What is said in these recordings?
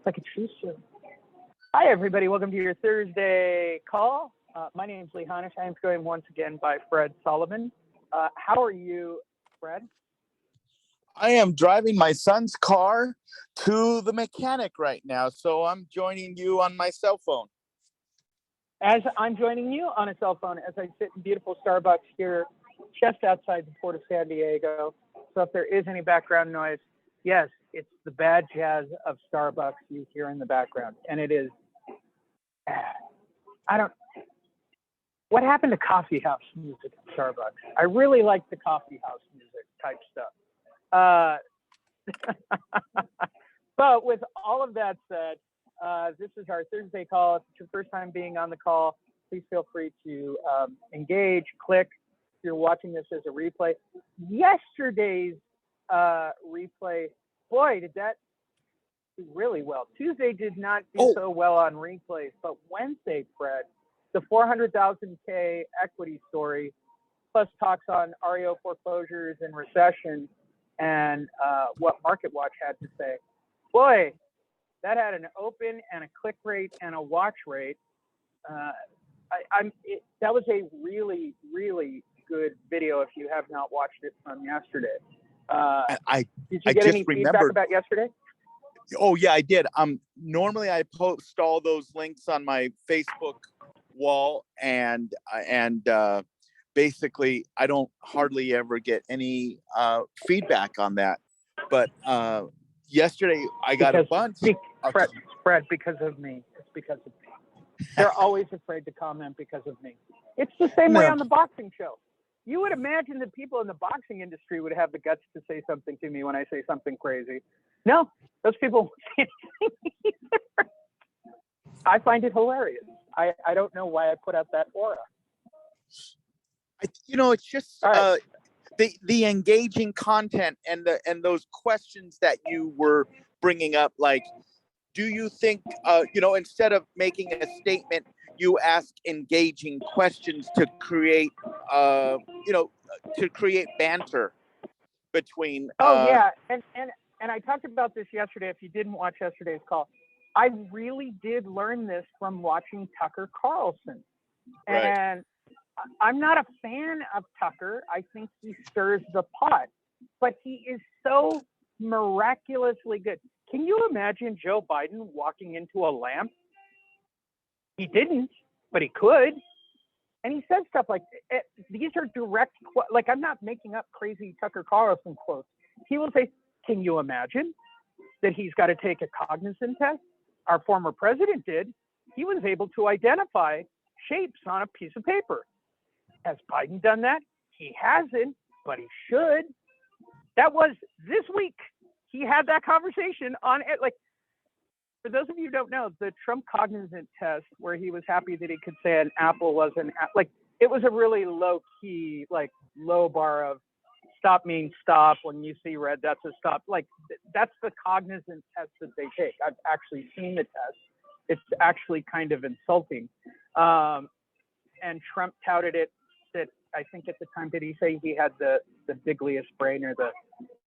Like a true story. Hi, everybody. Welcome to your Thursday call. My name is Lee Hanish. I am joined once again by Fred Sullivan. How are you, Fred? I am driving my son's car to the mechanic right now, so I'm joining you on my cell phone. As I'm joining you on a cell phone as I sit in beautiful Starbucks here just outside the port of San Diego. So if there is any background noise, yes, it's the bad jazz of Starbucks you hear in the background. And it is, what happened to coffee house music at Starbucks? I really like the coffee house music type stuff. But with all of that said, this is our Thursday call. If it's your first time being on the call, please feel free to engage, click. If you're watching this as a replay, yesterday's replay, boy, did that do really well. Tuesday did not do so well on replays, but Wednesday, Fred, the 400,000K equity story, plus talks on REO foreclosures and recession, and what Market Watch had to say. Boy, that had an open and a click rate and a watch rate. That was a really, really good video if you have not watched it from yesterday. Did you get any feedback about yesterday? Oh yeah, I did. Normally I post all those links on my Facebook wall, and basically I don't hardly ever get any feedback on that. But yesterday I got a bunch. Fred, because of me. It's because of me. They're always afraid to comment because of me. It's the same way on the boxing show. You would imagine that people in the boxing industry would have the guts to say something to me when I say something crazy. No, those people can't say either. I find it hilarious. I don't know why I put out that aura. It's just the engaging content and those questions that you were bringing up, like, do you think, instead of making a statement, you ask engaging questions to create, banter between. Yeah, and I talked about this yesterday. If you didn't watch yesterday's call, I really did learn this from watching Tucker Carlson, and I'm not a fan of Tucker. I think he stirs the pot, but he is so miraculously good. Can you imagine Joe Biden walking into a lamp? He didn't, but he could. And he said stuff like, these are direct, like, I'm not making up crazy Tucker Carlson quotes. He will say, can you imagine that he's got to take a cognizant test? Our former president did. He was able to identify shapes on a piece of paper. Has Biden done that? He hasn't, but he should. That was this week. He had that conversation on it. Like, for those of you who don't know, the Trump cognizant test, where he was happy that he could say an apple was an apple, like, it was a really low key, like, low bar of stop means stop. When you see red, that's a stop. Like, that's the cognizant test that they take. I've actually seen the test. It's actually kind of insulting. And Trump touted it that, I think at the time, did he say he had the bigliest brain or the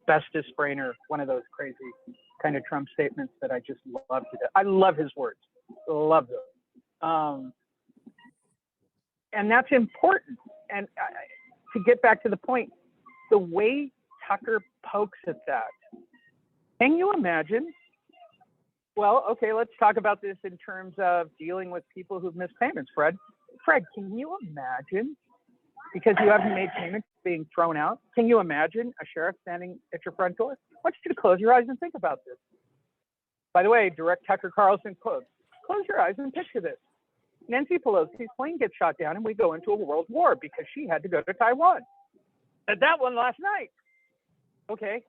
bestest brain, or one of those crazy kind of Trump statements that I just love to do. I love his words. Love them. And that's important. And to get back to the point, the way Tucker pokes at that, can you imagine? Well, okay, let's talk about this in terms of dealing with people who've missed payments, Fred. Fred, can you imagine, because you haven't made payments, being thrown out? Can you imagine a sheriff standing at your front door? I want you to close your eyes and think about this. By the way, direct Tucker Carlson quotes. Close your eyes and picture this. Nancy Pelosi's plane gets shot down and we go into a world war because she had to go to Taiwan. Said that one last night. Okay,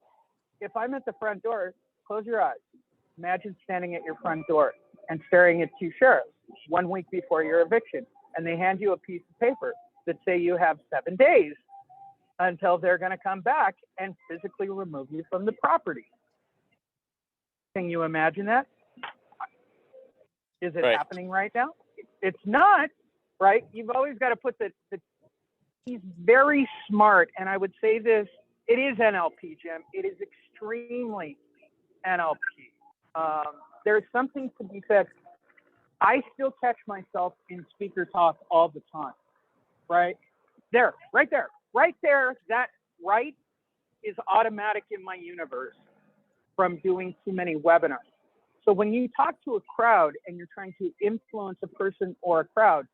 if I'm at the front door, close your eyes. Imagine standing at your front door and staring at two sheriffs 1 week before your eviction, and they hand you a piece of paper that say you have 7 days until they're going to come back and physically remove you from the property. Can you imagine that? Is it happening right now? It's not, right? You've always got to put the he's very smart. And I would say this, it is NLP, Jim. It is extremely NLP. There's something to be said. I still catch myself in speaker talk all the time, right? There, right there, right there. That right is automatic in my universe from doing too many webinars. So when you talk to a crowd and you're trying to influence a person or a crowd,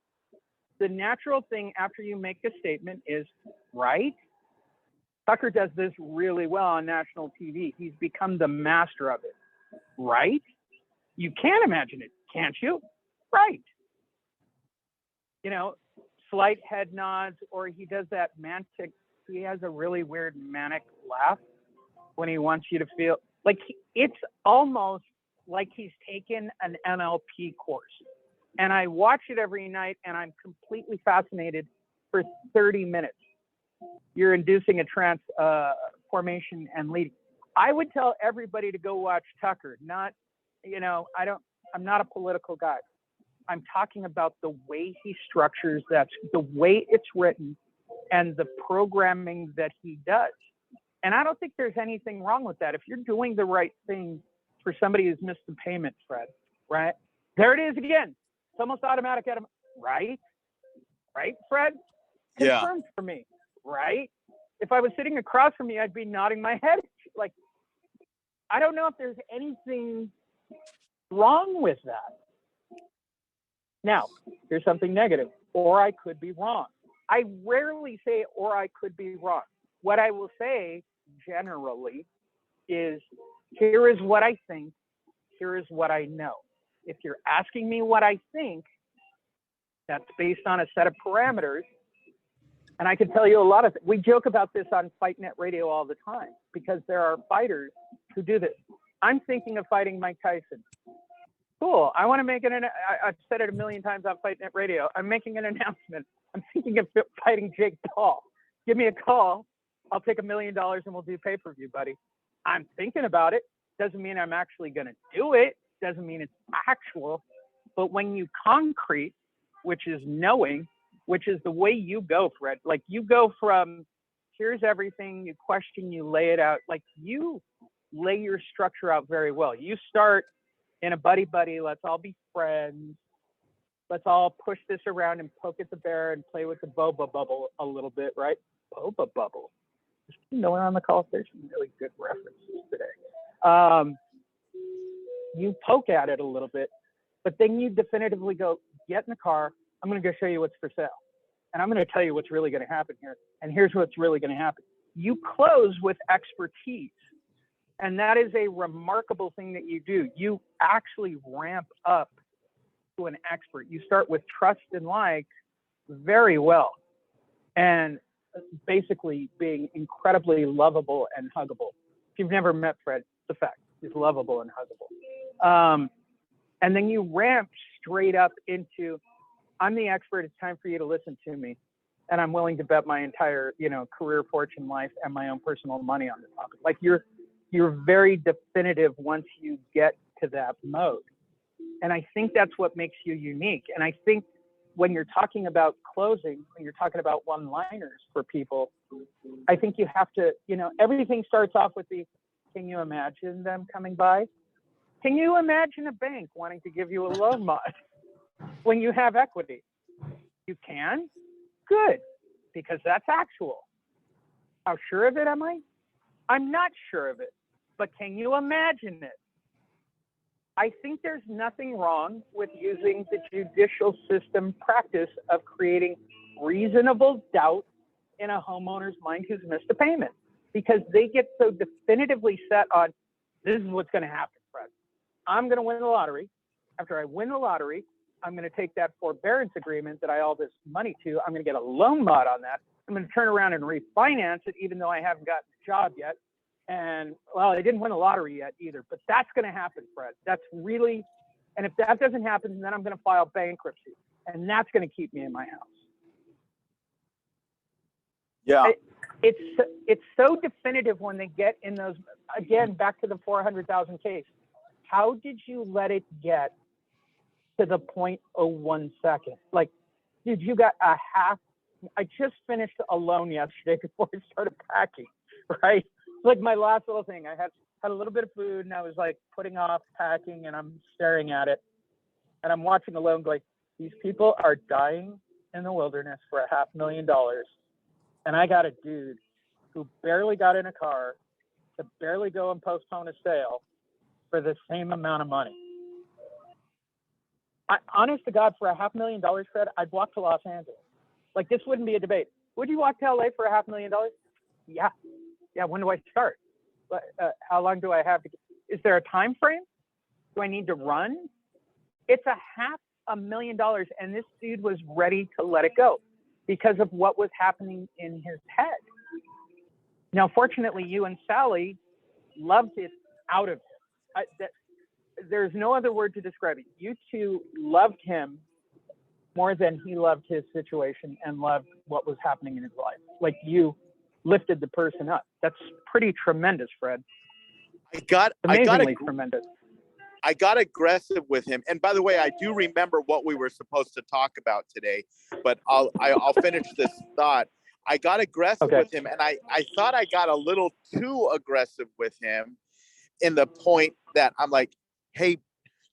the natural thing after you make a statement is, right? Tucker does this really well on national TV. He's become the master of it, right? You can't imagine it, can't you? Right. You know, slight head nods, or he does that manic, he has a really weird manic laugh when he wants you to feel like it's almost like he's taken an NLP course. And I watch it every night and I'm completely fascinated for 30 minutes. You're inducing a trance formation and leading. I would tell everybody to go watch Tucker, not, you know, I'm not a political guy. I'm talking about the way he structures that, the way it's written and the programming that he does. And I don't think there's anything wrong with that. If you're doing the right thing for somebody who's missed the payment, Fred, right? There it is again. It's almost automatic at him, right? Right, Fred? Confirmed for me, right? If I was sitting across from me, I'd be nodding my head. Like, I don't know if there's anything wrong with that. Now, here's something negative, or I could be wrong. I rarely say, or I could be wrong. What I will say generally is, here is what I think, here is what I know. If you're asking me what I think, that's based on a set of parameters. And I can tell you a lot of, we joke about this on Fight Net Radio all the time, because there are fighters who do this. I'm thinking of fighting Mike Tyson. Cool. I want to make I've said it a million times on Fight Net Radio. I'm making an announcement. I'm thinking of fighting Jake Paul. Give me a call. I'll take $1 million and we'll do pay-per-view, buddy. I'm thinking about it. Doesn't mean I'm actually going to do it. Doesn't mean it's actual. But when you concrete, which is knowing, which is the way you go, Fred, like you go from here's everything, you question, you lay it out, like you lay your structure out very well. You start in a buddy-buddy, let's all be friends. Let's all push this around and poke at the bear and play with the boba bubble a little bit, right? Boba bubble. There's no one on the call. There's some really good references today. You poke at it a little bit, but then you definitively go, get in the car. I'm going to go show you what's for sale. And I'm going to tell you what's really going to happen here. And here's what's really going to happen. You close with expertise. And that is a remarkable thing that you do. You actually ramp up to an expert. You start with trust and like very well. And basically being incredibly lovable and huggable. If you've never met Fred, it's a fact. He's lovable and huggable. And then you ramp straight up into, I'm the expert. It's time for you to listen to me. And I'm willing to bet my entire, career, fortune, life, and my own personal money on this topic. Like you're very definitive once you get to that mode. And I think that's what makes you unique. And I think when you're talking about closing, when you're talking about one-liners for people, I think you have to, everything starts off with can you imagine them coming by? Can you imagine a bank wanting to give you a loan mod when you have equity? You can? Good, because that's actual. How sure of it am I? I'm not sure of it, but can you imagine it? I think there's nothing wrong with using the judicial system practice of creating reasonable doubt in a homeowner's mind who's missed a payment, because they get so definitively set on, this is what's going to happen, Fred. I'm going to win the lottery. After I win the lottery, I'm going to take that forbearance agreement that I owe this money to. I'm going to get a loan mod on that. I'm going to turn around and refinance it, even though I haven't gotten a job yet. And well, I didn't win the lottery yet either, but that's going to happen, Fred. That's really, and if that doesn't happen, then I'm going to file bankruptcy, and that's going to keep me in my house. Yeah. It's so definitive when they get in those, again, back to the 400,000 case. How did you let it get to the 0.01 second? Like, dude, you got a half. I just finished a loan yesterday before I started packing, right? Like my last little thing, I had had a little bit of food, and I was like putting off packing, and I'm staring at it, and I'm watching alone going, these people are dying in the wilderness for $500,000. And I got a dude who barely got in a car to barely go and postpone a sale for the same amount of money. Honest to God, for $500,000, Fred, I'd walk to Los Angeles. Like, this wouldn't be a debate. Would you walk to LA for $500,000? Yeah. Yeah. When do I start? How long do I have to? Is there a time frame? Do I need to run? It's $500,000, and this dude was ready to let it go because of what was happening in his head. Now, fortunately, you and Sally loved it out of him. There's no other word to describe it. You two loved him more than he loved his situation and loved what was happening in his life. Like, you lifted the person up. That's pretty tremendous, Fred. Amazingly tremendous. I got aggressive with him. And by the way, I do remember what we were supposed to talk about today, but I'll finish this thought. I got aggressive with him, and I thought I got a little too aggressive with him in the point that I'm like, hey,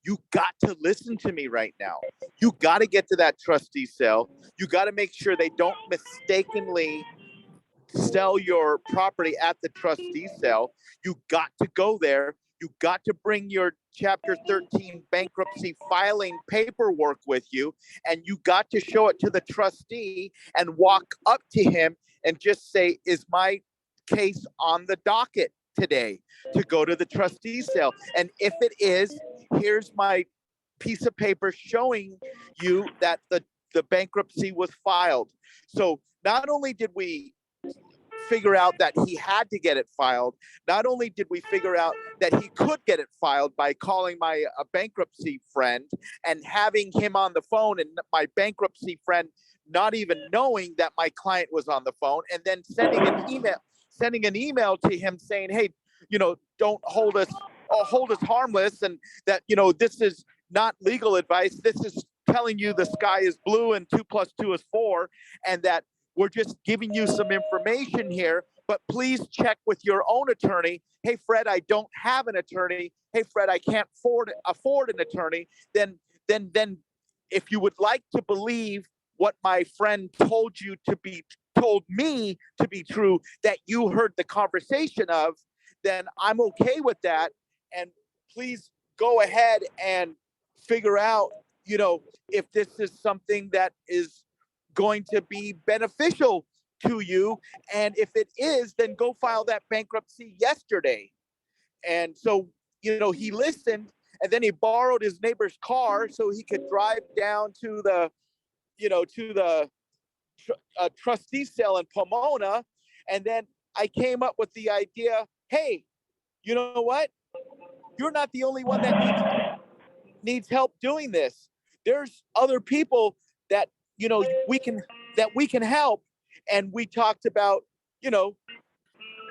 you got to listen to me right now. You got to get to that trustee sale. You got to make sure they don't mistakenly sell your property at the trustee sale. You got to go there. You got to bring your Chapter 13 bankruptcy filing paperwork with you, and you got to show it to the trustee and walk up to him and just say, is my case on the docket today to go to the trustee sale? And if it is, here's my piece of paper showing you that the bankruptcy was filed. So not only did we figure out that he had to get it filed, not only did we figure out that he could get it filed by calling my bankruptcy friend and having him on the phone, and my bankruptcy friend not even knowing that my client was on the phone, and then sending an email to him saying, hey, don't hold us harmless, and that, this is not legal advice. This is telling you the sky is blue and 2 + 2 is 4, and that we're just giving you some information here, but please check with your own attorney. Hey, Fred, I don't have an attorney. Hey, Fred, I can't afford an attorney. Then if you would like to believe what my friend told me to be true, that you heard the conversation of, then I'm okay with that. And please go ahead and figure out, if this is something that is going to be beneficial to you. And if it is, then go file that bankruptcy yesterday. And so, he listened, and then he borrowed his neighbor's car so he could drive down to the trustee sale in Pomona. And then I came up with the idea, hey, you know what? You're not the only one that needs help doing this. There's other people that we can help. And we talked about,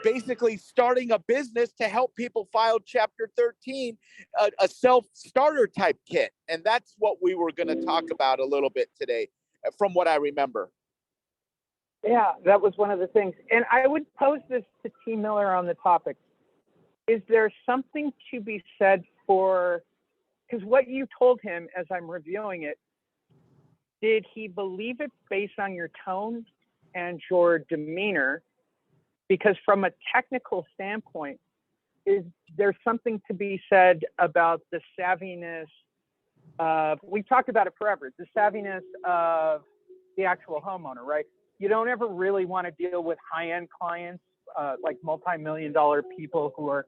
basically starting a business to help people file Chapter 13, a self-starter type kit. And that's what we were going to talk about a little bit today, from what I remember. Yeah, that was one of the things. And I would pose this to T. Miller on the topic. Is there something to be said for, because what you told him as I'm reviewing it, did he believe it based on your tone and your demeanor? Because from a technical standpoint, is there something to be said about the savviness of, we talked about it forever, the savviness of the actual homeowner, right? You don't ever really want to deal with high-end clients, like multi-million-dollar people who are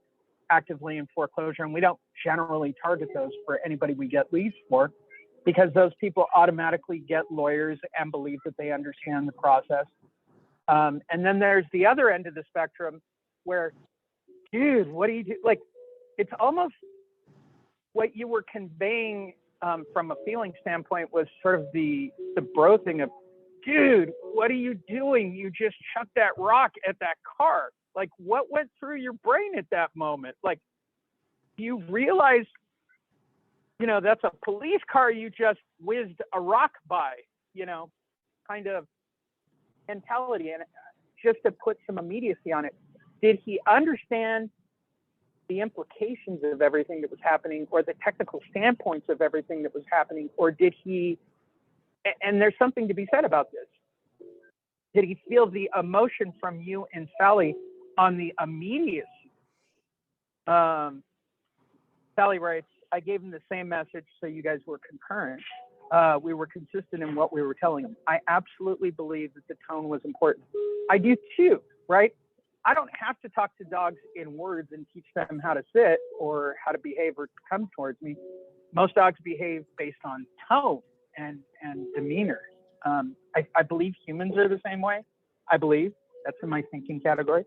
actively in foreclosure. And we don't generally target those for anybody we get leads for, because those people automatically get lawyers and believe that they understand the process. And then there's the other end of the spectrum where, dude, what do you do? Like, it's almost what you were conveying from a feeling standpoint was sort of the brothing of, dude, what are you doing? You just chucked that rock at that car. Like, what went through your brain at that moment? Like, you realize, that's a police car you just whizzed a rock by, kind of mentality. And just to put some immediacy on it, did he understand the implications of everything that was happening, or the technical standpoints of everything that was happening? Or did he, and there's something to be said about this, did he feel the emotion from you and Sally on the immediacy? Sally writes, I gave him the same message, so you guys were concurrent. We were consistent in what we were telling him. I absolutely believe that the tone was important. I do too, right? I don't have to talk to dogs in words and teach them how to sit or how to behave or come towards me. Most dogs behave based on tone and demeanor. I believe humans are the same way. I believe that's in my thinking category.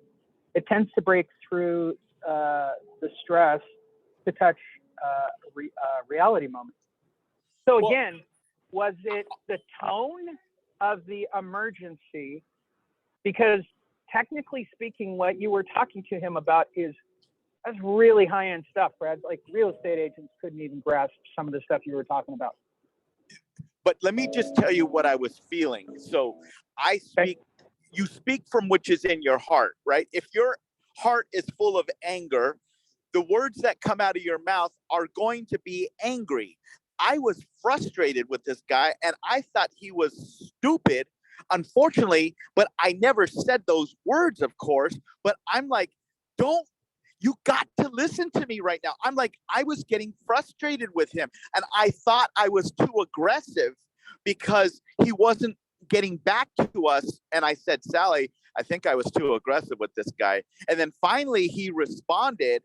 It tends to break through the stress to touch reality moments. So again, was it the tone of the emergency? Because technically speaking, what you were talking to him about that's really high-end stuff, Brad. Like real estate agents couldn't even grasp some of the stuff you were talking about. But let me just tell you what I was feeling. So you speak from which is in your heart, right? If your heart is full of anger, the words that come out of your mouth are going to be angry. I was frustrated with this guy and I thought he was stupid, unfortunately, but I never said those words, of course. But I'm like, you got to listen to me right now. I'm like, I was getting frustrated with him and I thought I was too aggressive because he wasn't getting back to us. And I said, Sally, I think I was too aggressive with this guy. And then finally he responded,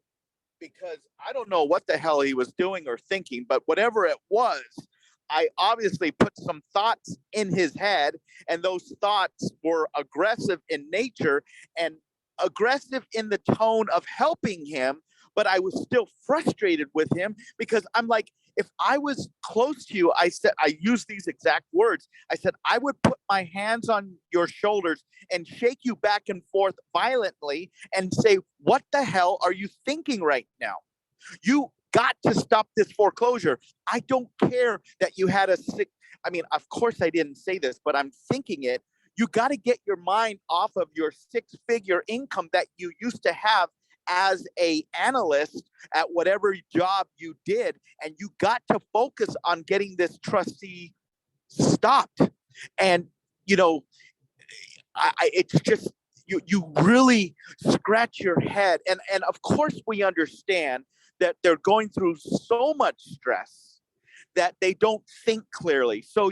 because I don't know what the hell he was doing or thinking, but whatever it was, I obviously put some thoughts in his head, and those thoughts were aggressive in nature and aggressive in the tone of helping him. But I was still frustrated with him because I'm like, if I was close to you, I used these exact words. I said, I would put my hands on your shoulders and shake you back and forth violently and say, what the hell are you thinking right now? You got to stop this foreclosure. I don't care that you had of course I didn't say this, but I'm thinking it. You got to get your mind off of your 6-figure income that you used to have as a analyst at whatever job you did, and you got to focus on getting this trustee stopped. And it's just you really scratch your head, and of course we understand that they're going through so much stress that they don't think clearly. So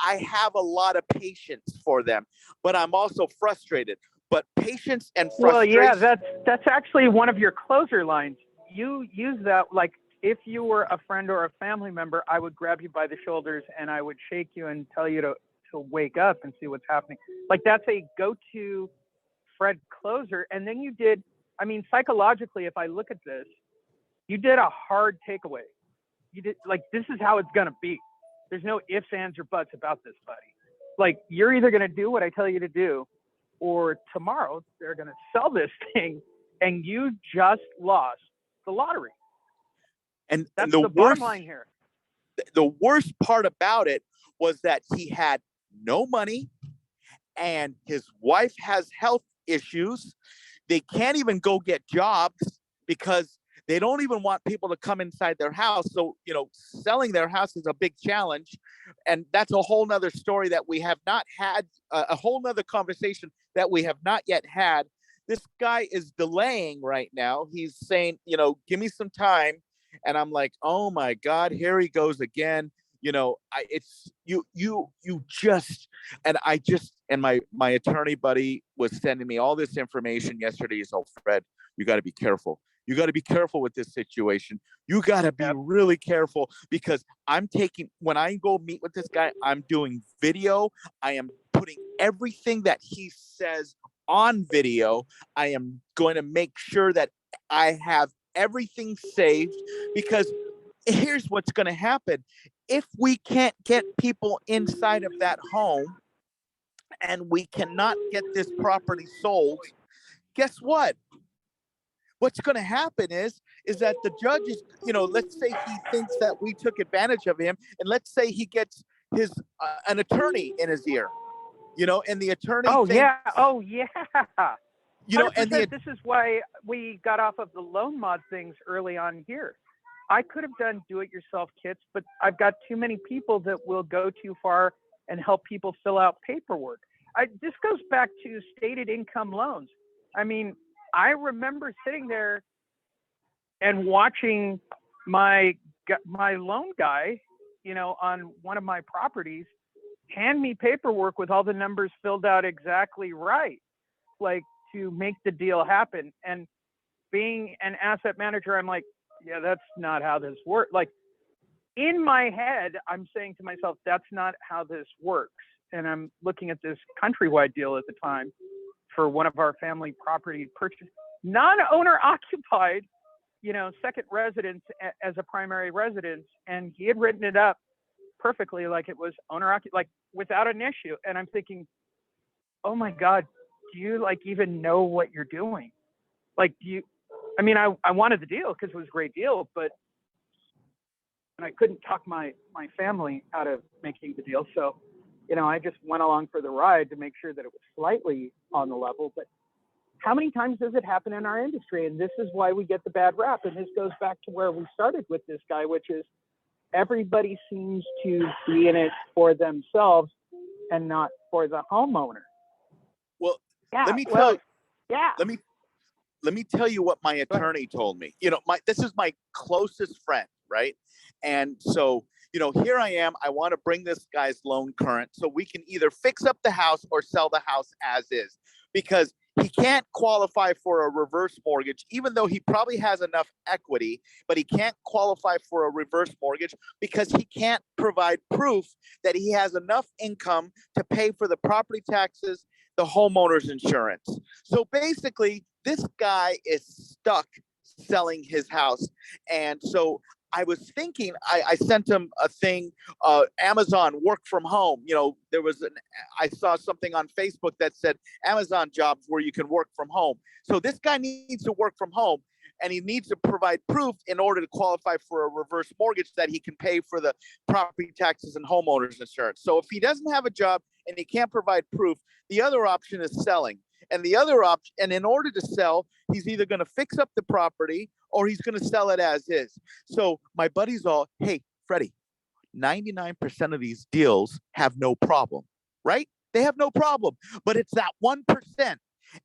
I have a lot of patience for them, but I'm also frustrated. But patience and frustration. Well, yeah, that's actually one of your closer lines. You use that, like, if you were a friend or a family member, I would grab you by the shoulders and I would shake you and tell you to wake up and see what's happening. Like, that's a go-to Fred closer. And then you did, psychologically, if I look at this, you did a hard takeaway. You did, like, this is how it's going to be. There's no ifs, ands, or buts about this, buddy. Like, you're either going to do what I tell you to do, or tomorrow they're going to sell this thing and you just lost the lottery. And that's the bottom line here. The worst part about it was that he had no money and his wife has health issues. They can't even go get jobs because they don't even want people to come inside their house. So, selling their house is a big challenge. And that's a whole nother story that we have not had, a whole nother conversation that we have not yet had. This guy is delaying right now. He's saying, give me some time. And I'm like, oh my God, here he goes again. My attorney buddy was sending me all this information yesterday. He's like, Fred, you got to be careful. You got to be careful with this situation. You got to be really careful because when I go meet with this guy, I'm doing video. I am putting everything that he says on video. I am going to make sure that I have everything saved, because here's what's going to happen. If we can't get people inside of that home and we cannot get this property sold, guess what? What's going to happen is that the judge is, let's say he thinks that we took advantage of him, and let's say he gets an attorney in his ear, and the attorney. Oh yeah. You know, 100%. This is why we got off of the loan mod things early on here. I could have done do-it-yourself kits, but I've got too many people that will go too far and help people fill out paperwork. This goes back to stated income loans. I mean, I remember sitting there and watching my loan guy, you know, on one of my properties, hand me paperwork with all the numbers filled out exactly right, like to make the deal happen. And being an asset manager, I'm like, yeah, that's not how this works. Like in my head, I'm saying to myself, that's not how this works. And I'm looking at this Countrywide deal at the time for one of our family property purchase, non-owner occupied, you know, second residence as a primary residence. And he had written it up perfectly like it was owner occupied, like without an issue. And I'm thinking, oh my God, do you like even know what you're doing? Like, I mean, I wanted the deal because it was a great deal, but and I couldn't talk my family out of making the deal. So, you know, I just went along for the ride to make sure that it was slightly on the level. But how many times does it happen in our industry? And this is why we get the bad rap. And this goes back to where we started with this guy, which is everybody seems to be in it for themselves and not for the homeowner. Well, yeah, let me tell yeah. Let me tell you what my attorney told me. You know, this is my closest friend, right? And so, you know, here I am. I want to bring this guy's loan current so we can either fix up the house or sell the house as is, because he can't qualify for a reverse mortgage, even though he probably has enough equity, but he can't qualify for a reverse mortgage because he can't provide proof that he has enough income to pay for the property taxes, the homeowner's insurance. So basically, this guy is stuck selling his house. And so I was thinking, I sent him a thing, Amazon work from home. You know, I saw something on Facebook that said Amazon jobs where you can work from home. So this guy needs to work from home, and he needs to provide proof in order to qualify for a reverse mortgage that he can pay for the property taxes and homeowners insurance. So if he doesn't have a job and he can't provide proof, the other option is selling. And the other option, and in order to sell, he's either going to fix up the property or he's going to sell it as is. So my buddy's all, hey, Freddie, 99% of these deals have no problem, right? They have no problem, but it's that 1%.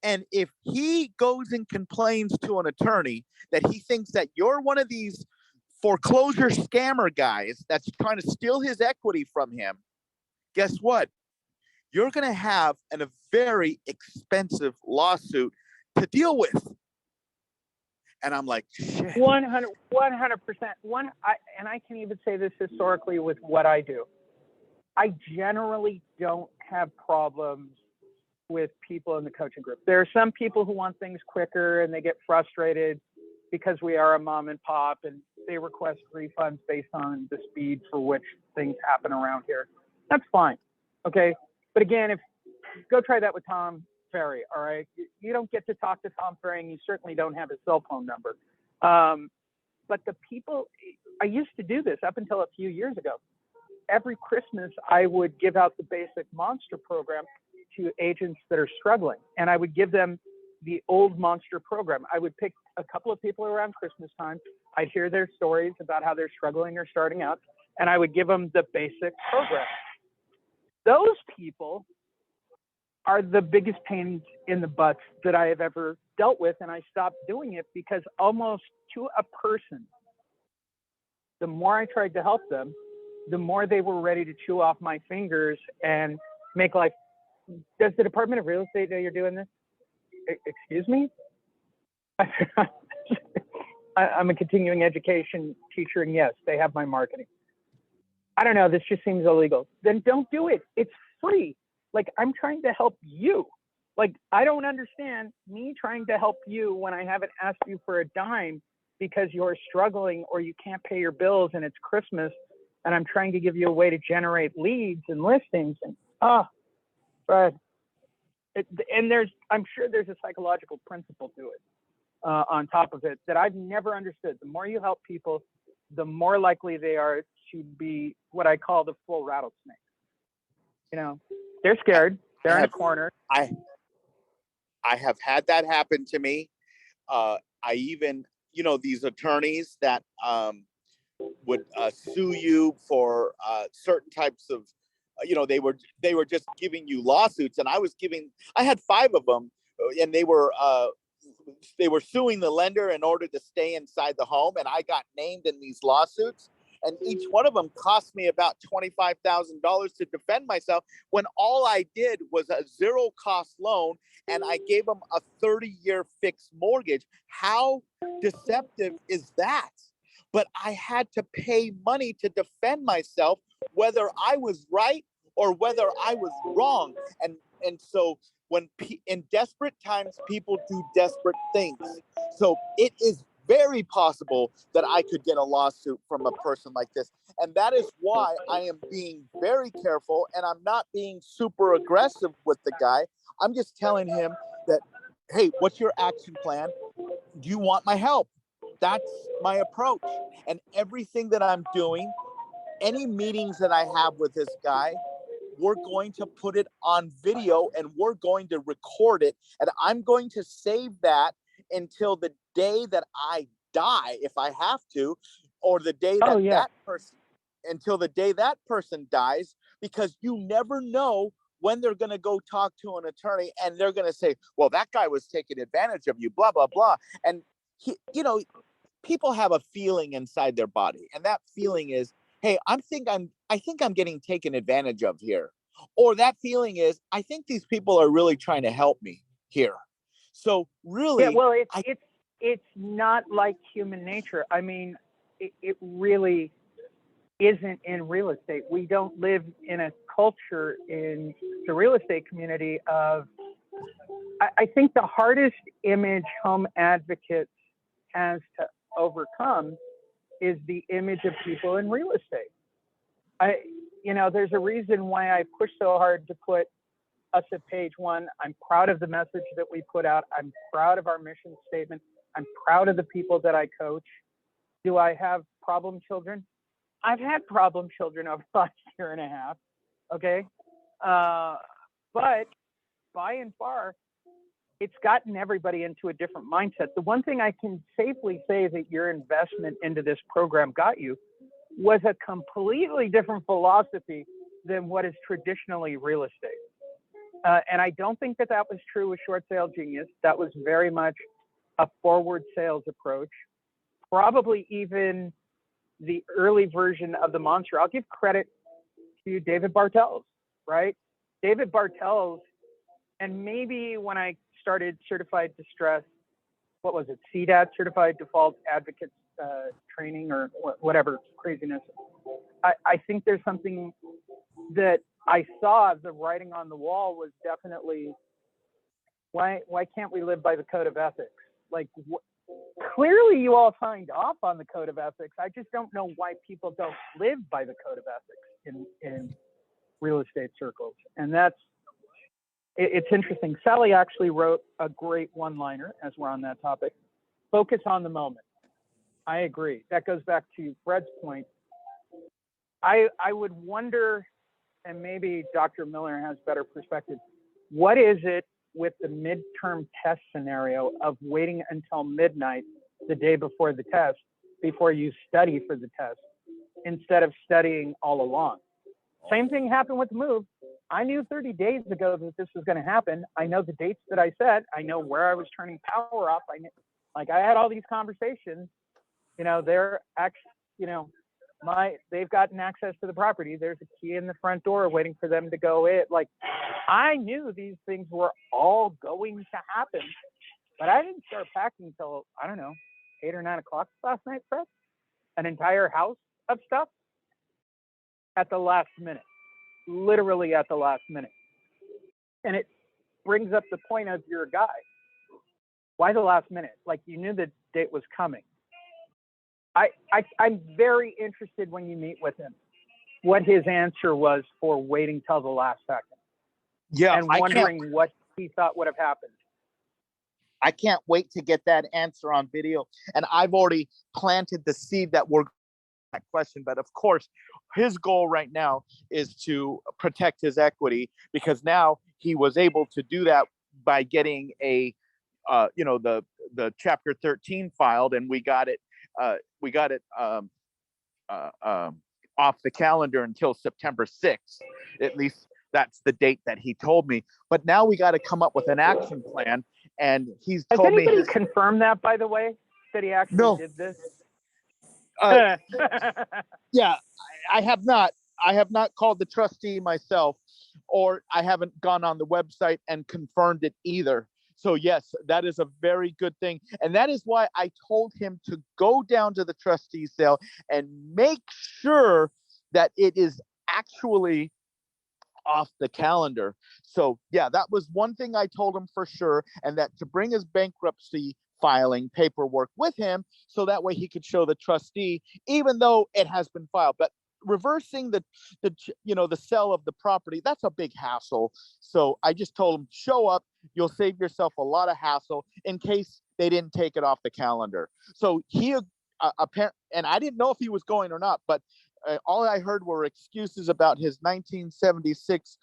And if he goes and complains to an attorney that he thinks that you're one of these foreclosure scammer guys that's trying to steal his equity from him, guess what? You're going to have a very expensive lawsuit to deal with. And I'm like, shit. 100%. And I can even say this historically with what I do. I generally don't have problems with people in the coaching group. There are some people who want things quicker and they get frustrated because we are a mom and pop and they request refunds based on the speed for which things happen around here. That's fine. Okay. But again, go try that with Tom Ferry. All right. You don't get to talk to Tom Ferry, and you certainly don't have his cell phone number. But the people, I used to do this up until a few years ago. Every Christmas, I would give out the basic Monster program to agents that are struggling. And I would give them the old Monster program. I would pick a couple of people around Christmas time. I'd hear their stories about how they're struggling or starting out, and I would give them the basic program. Those people are the biggest pains in the butts that I have ever dealt with. And I stopped doing it because almost to a person, the more I tried to help them, the more they were ready to chew off my fingers and make life. Does the Department of Real Estate know you're doing this? Excuse me? I'm a continuing education teacher, and yes, they have my marketing. I don't know, this just seems illegal. Then don't do it. It's free. Like, I'm trying to help you. Like, I don't understand me trying to help you when I haven't asked you for a dime because you're struggling or you can't pay your bills and it's Christmas, and I'm trying to give you a way to generate leads and listings. And but I'm sure there's a psychological principle to it on top of it that I've never understood. The more you help people, the more likely they are to be what I call the full rattlesnake. You know, they're scared. They're in a corner. I have had that happen to me. I even, these attorneys that would sue you for certain types of, they were just giving you lawsuits, and I had 5 of them, and they were suing the lender in order to stay inside the home, and I got named in these lawsuits. And each one of them cost me about $25,000 to defend myself, when all I did was a 0-cost loan, and I gave them a 30-year fixed mortgage. How deceptive is that? But I had to pay money to defend myself, whether I was right or whether I was wrong. And so in desperate times, people do desperate things. So it is very possible that I could get a lawsuit from a person like this. And that is why I am being very careful, and I'm not being super aggressive with the guy. I'm just telling him that, hey, what's your action plan? Do you want my help? That's my approach. And everything that I'm doing, any meetings that I have with this guy, we're going to put it on video, and we're going to record it. And I'm going to save that until the day that I die, if I have to, or the day until the day that person dies, because you never know when they're going to go talk to an attorney and they're going to say, well, that guy was taking advantage of you, blah, blah, blah. And people have a feeling inside their body, and that feeling is, hey, I think I'm getting taken advantage of here. Or that feeling is, I think these people are really trying to help me here. So really, yeah, well, it's not like human nature. I mean, it really isn't in real estate. We don't live in a culture in the real estate community of, I think the hardest image home advocates has to overcome is the image of people in real estate. There's a reason why I push so hard to put us at page 1. I'm proud of the message that we put out. I'm proud of our mission statement. I'm proud of the people that I coach. Do I have problem children? I've had problem children over the last year and a half. Okay. But by and far, it's gotten everybody into a different mindset. The one thing I can safely say that your investment into this program got you was a completely different philosophy than what is traditionally real estate. And I don't think that was true with Short Sale Genius. That was very much a forward sales approach, probably even the early version of the Monster. I'll give credit to David Bartels, right? David Bartels, and maybe when I started Certified Distress, what was it, CDAT, Certified Default Advocate Training, or whatever craziness. I think there's something that I saw, the writing on the wall was definitely, why can't we live by the code of ethics? Like, clearly you all signed off on the code of ethics. I just don't know why people don't live by the code of ethics in real estate circles. And it's interesting. Sally actually wrote a great one-liner, as we're on that topic. Focus on the moment. I agree. That goes back to Fred's point. I would wonder, and maybe Dr. Miller has better perspective, what is it with the midterm test scenario of waiting until midnight the day before the test before you study for the test instead of studying all along? Same thing happened with the move. I knew 30 days ago that this was going to happen. I know the dates that I set. I know where I was turning power off. I had all these conversations. They're actually, they've gotten access to the property. There's a key in the front door waiting for them to go in. Like, I knew these things were all going to happen, but I didn't start packing till, I don't know, 8 or 9 o'clock last night, Fred. An entire house of stuff at the last minute, literally at the last minute. And it brings up the point of your guy. Why the last minute? Like, you knew the date was coming. I'm very interested when you meet with him, what his answer was for waiting till the last second. Yeah, and wondering what he thought would have happened. I can't wait to get that answer on video. And I've already planted the seed that we're that question. But of course, his goal right now is to protect his equity, because now he was able to do that by getting a, the Chapter 13 filed, and we got it off the calendar until September 6th. At least that's the date that he told me. But now we got to come up with an action plan. And he's told me. Has anybody confirmed that, by the way, that he actually did this? Yeah, I have not. I have not called the trustee myself, or I haven't gone on the website and confirmed it either. So yes, that is a very good thing. And that is why I told him to go down to the trustee sale and make sure that it is actually off the calendar. So yeah, that was one thing I told him for sure, and that to bring his bankruptcy filing paperwork with him, so that way he could show the trustee, even though it has been filed. But reversing the sale of the property, that's a big hassle. So I just told him, show up, you'll save yourself a lot of hassle in case they didn't take it off the calendar. So he apparently, and I didn't know if he was going or not, but all I heard were excuses about his 1976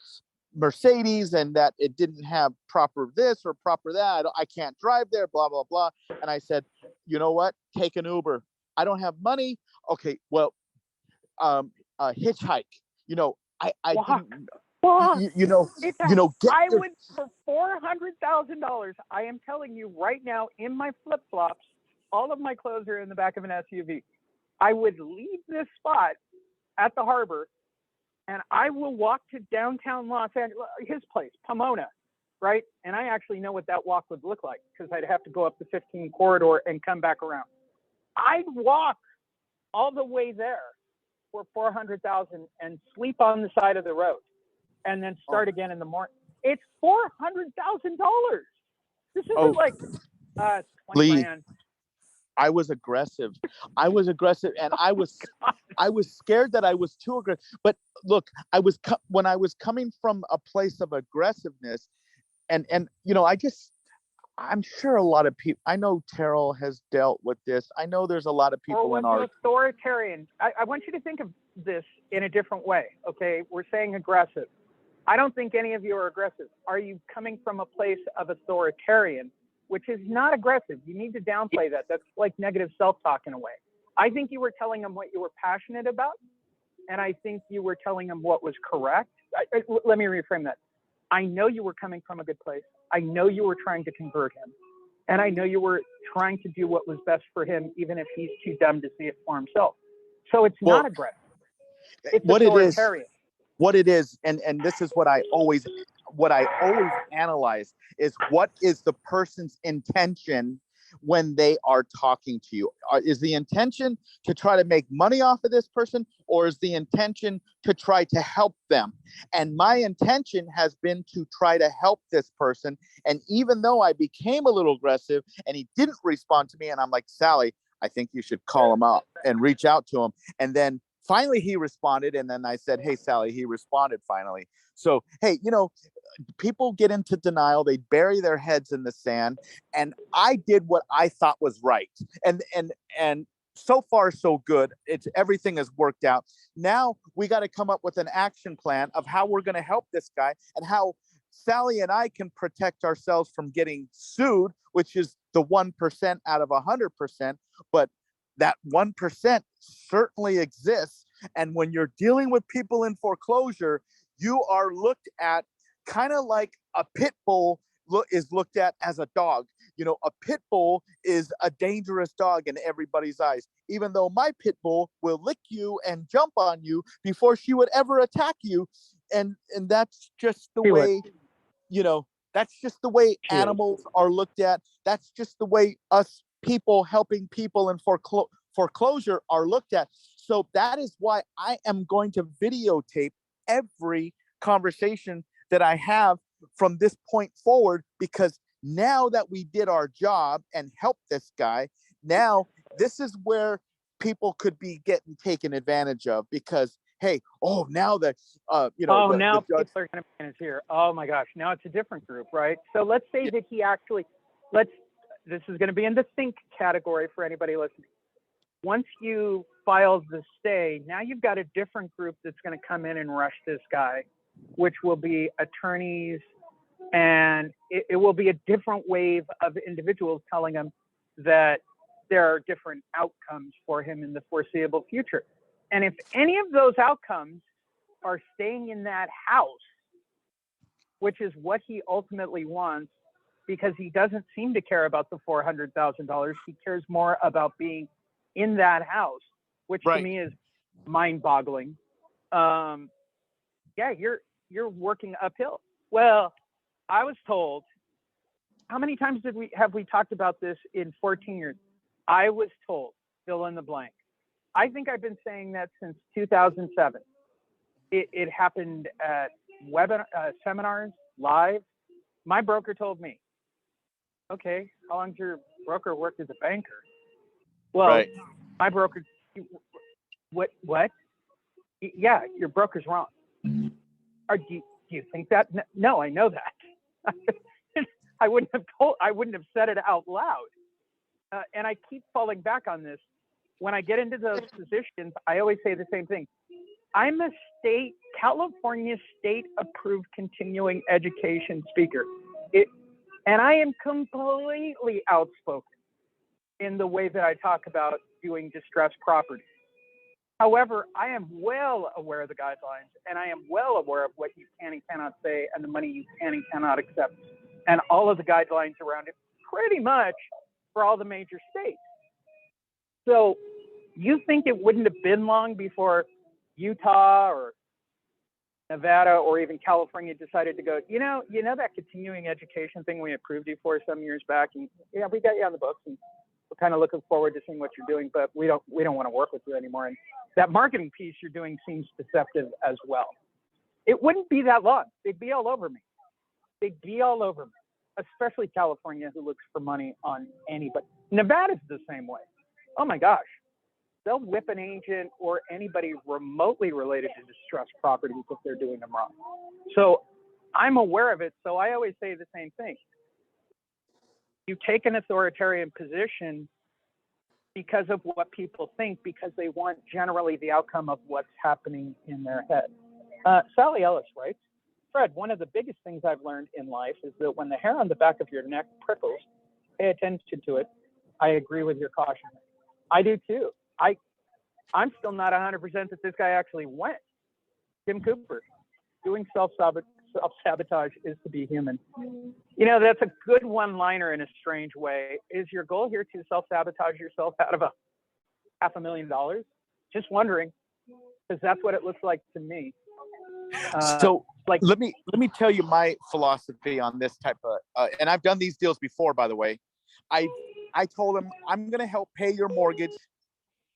Mercedes and that it didn't have proper this or proper that. I can't drive there, blah, blah, blah. And I said, you know what? Take an Uber. I don't have money. Okay, well, hitchhike. I didn't, I would, for $400,000, I am telling you right now, in my flip-flops, all of my clothes are in the back of an SUV. I would leave this spot at the harbor, and I will walk to downtown Los Angeles, his place, Pomona, right? And I actually know what that walk would look like, because I'd have to go up the 15 corridor and come back around. I'd walk all the way there for $400,000 and sleep on the side of the road, and then start again in the morning. It's $400,000. This isn't like 20 grand. I was aggressive. And I was scared that I was too aggressive. But look, when I was coming from a place of aggressiveness, and I'm sure a lot of people, I know Terrell has dealt with this. I know there's a lot of people in our authoritarian. I want you to think of this in a different way. Okay, we're saying aggressive. I don't think any of you are aggressive. Are you coming from a place of authoritarian, which is not aggressive? You need to downplay that. That's like negative self-talk in a way. I think you were telling them what you were passionate about, and I think you were telling them what was correct. Let me reframe that. I know you were coming from a good place. I know you were trying to convert him, and I know you were trying to do what was best for him, even if he's too dumb to see it for himself. So it's not aggressive. It's authoritarian. What it is, and this is what I always analyze, is what is the person's intention when they are talking to you? Is the intention to try to make money off of this person, or is the intention to try to help them? And my intention has been to try to help this person. And even though I became a little aggressive and he didn't respond to me, and I'm like, Sally, I think you should call him up and reach out to him. And then finally he responded. And then I said, hey, Sally, he responded finally. So, hey, people get into denial. They bury their heads in the sand. And I did what I thought was right. And so far, so good. Everything has worked out. Now we got to come up with an action plan of how we're going to help this guy, and how Sally and I can protect ourselves from getting sued, which is the 1% out of 100%. But that 1% certainly exists. And when you're dealing with people in foreclosure, you are looked at kind of like a pit bull is looked at as a dog. A pit bull is a dangerous dog in everybody's eyes, even though my pit bull will lick you and jump on you before she would ever attack you. And that's just the way, that's just the way animals are looked at. That's just the way us people helping people in foreclosure are looked at. So that is why I am going to videotape every conversation that I have from this point forward, because now that we did our job and helped this guy, now this is where people could be getting taken advantage of, because hey, now that now people are going to manage here. Oh my gosh, now it's a different group, right? So let's say that he actually, this is going to be in the think category for anybody listening. Once you file the stay, now you've got a different group that's going to come in and rush this guy, which will be attorneys, And it will be a different wave of individuals telling him that there are different outcomes for him in the foreseeable future. And if any of those outcomes are staying in that house, which is what he ultimately wants, because he doesn't seem to care about the $400,000. He cares more about being in that house, which to me is mind-boggling. Yeah, you're working uphill. Well, I was told, how many times have we talked about this in 14 years? I was told, fill in the blank. I think I've been saying that since 2007. It happened at seminars, live. My broker told me, okay, how long's your broker worked as a banker? Well, my broker, what? Yeah, your broker's wrong. Do you think that? No, I know that. I wouldn't have said it out loud. And I keep falling back on this. When I get into those positions, I always say the same thing. I'm a California state approved continuing education speaker. And I am completely outspoken in the way that I talk about doing distressed property. However, I am well aware of the guidelines, and I am well aware of what you can and cannot say and the money you can and cannot accept, and all of the guidelines around it, pretty much for all the major states. So you think it wouldn't have been long before Utah or Nevada or even California decided to go, you know that continuing education thing we approved you for some years back, and yeah, we got you on the books, and we're kind of looking forward to seeing what you're doing, but we don't want to work with you anymore. And that marketing piece you're doing seems deceptive as well. It wouldn't be that long. They'd be all over me. Especially California, who looks for money on anybody. Nevada's the same way. Oh my gosh. They'll whip an agent or anybody remotely related to distressed properties if they're doing them wrong. So I'm aware of it. So I always say the same thing. You take an authoritarian position because of what people think, because they want generally the outcome of what's happening in their head. Sally Ellis writes, Fred, one of the biggest things I've learned in life is that when the hair on the back of your neck prickles, pay attention to it. I agree with your caution. I do too. I'm still not 100% that this guy actually went. Tim Cooper, doing self-sabotage is to be human. You know, that's a good one-liner in a strange way. Is your goal here to self-sabotage yourself out of $500,000? Just wondering, because that's what it looks like to me. Let me tell you my philosophy on this type of, and I've done these deals before, by the way. I told him, I'm going to help pay your mortgage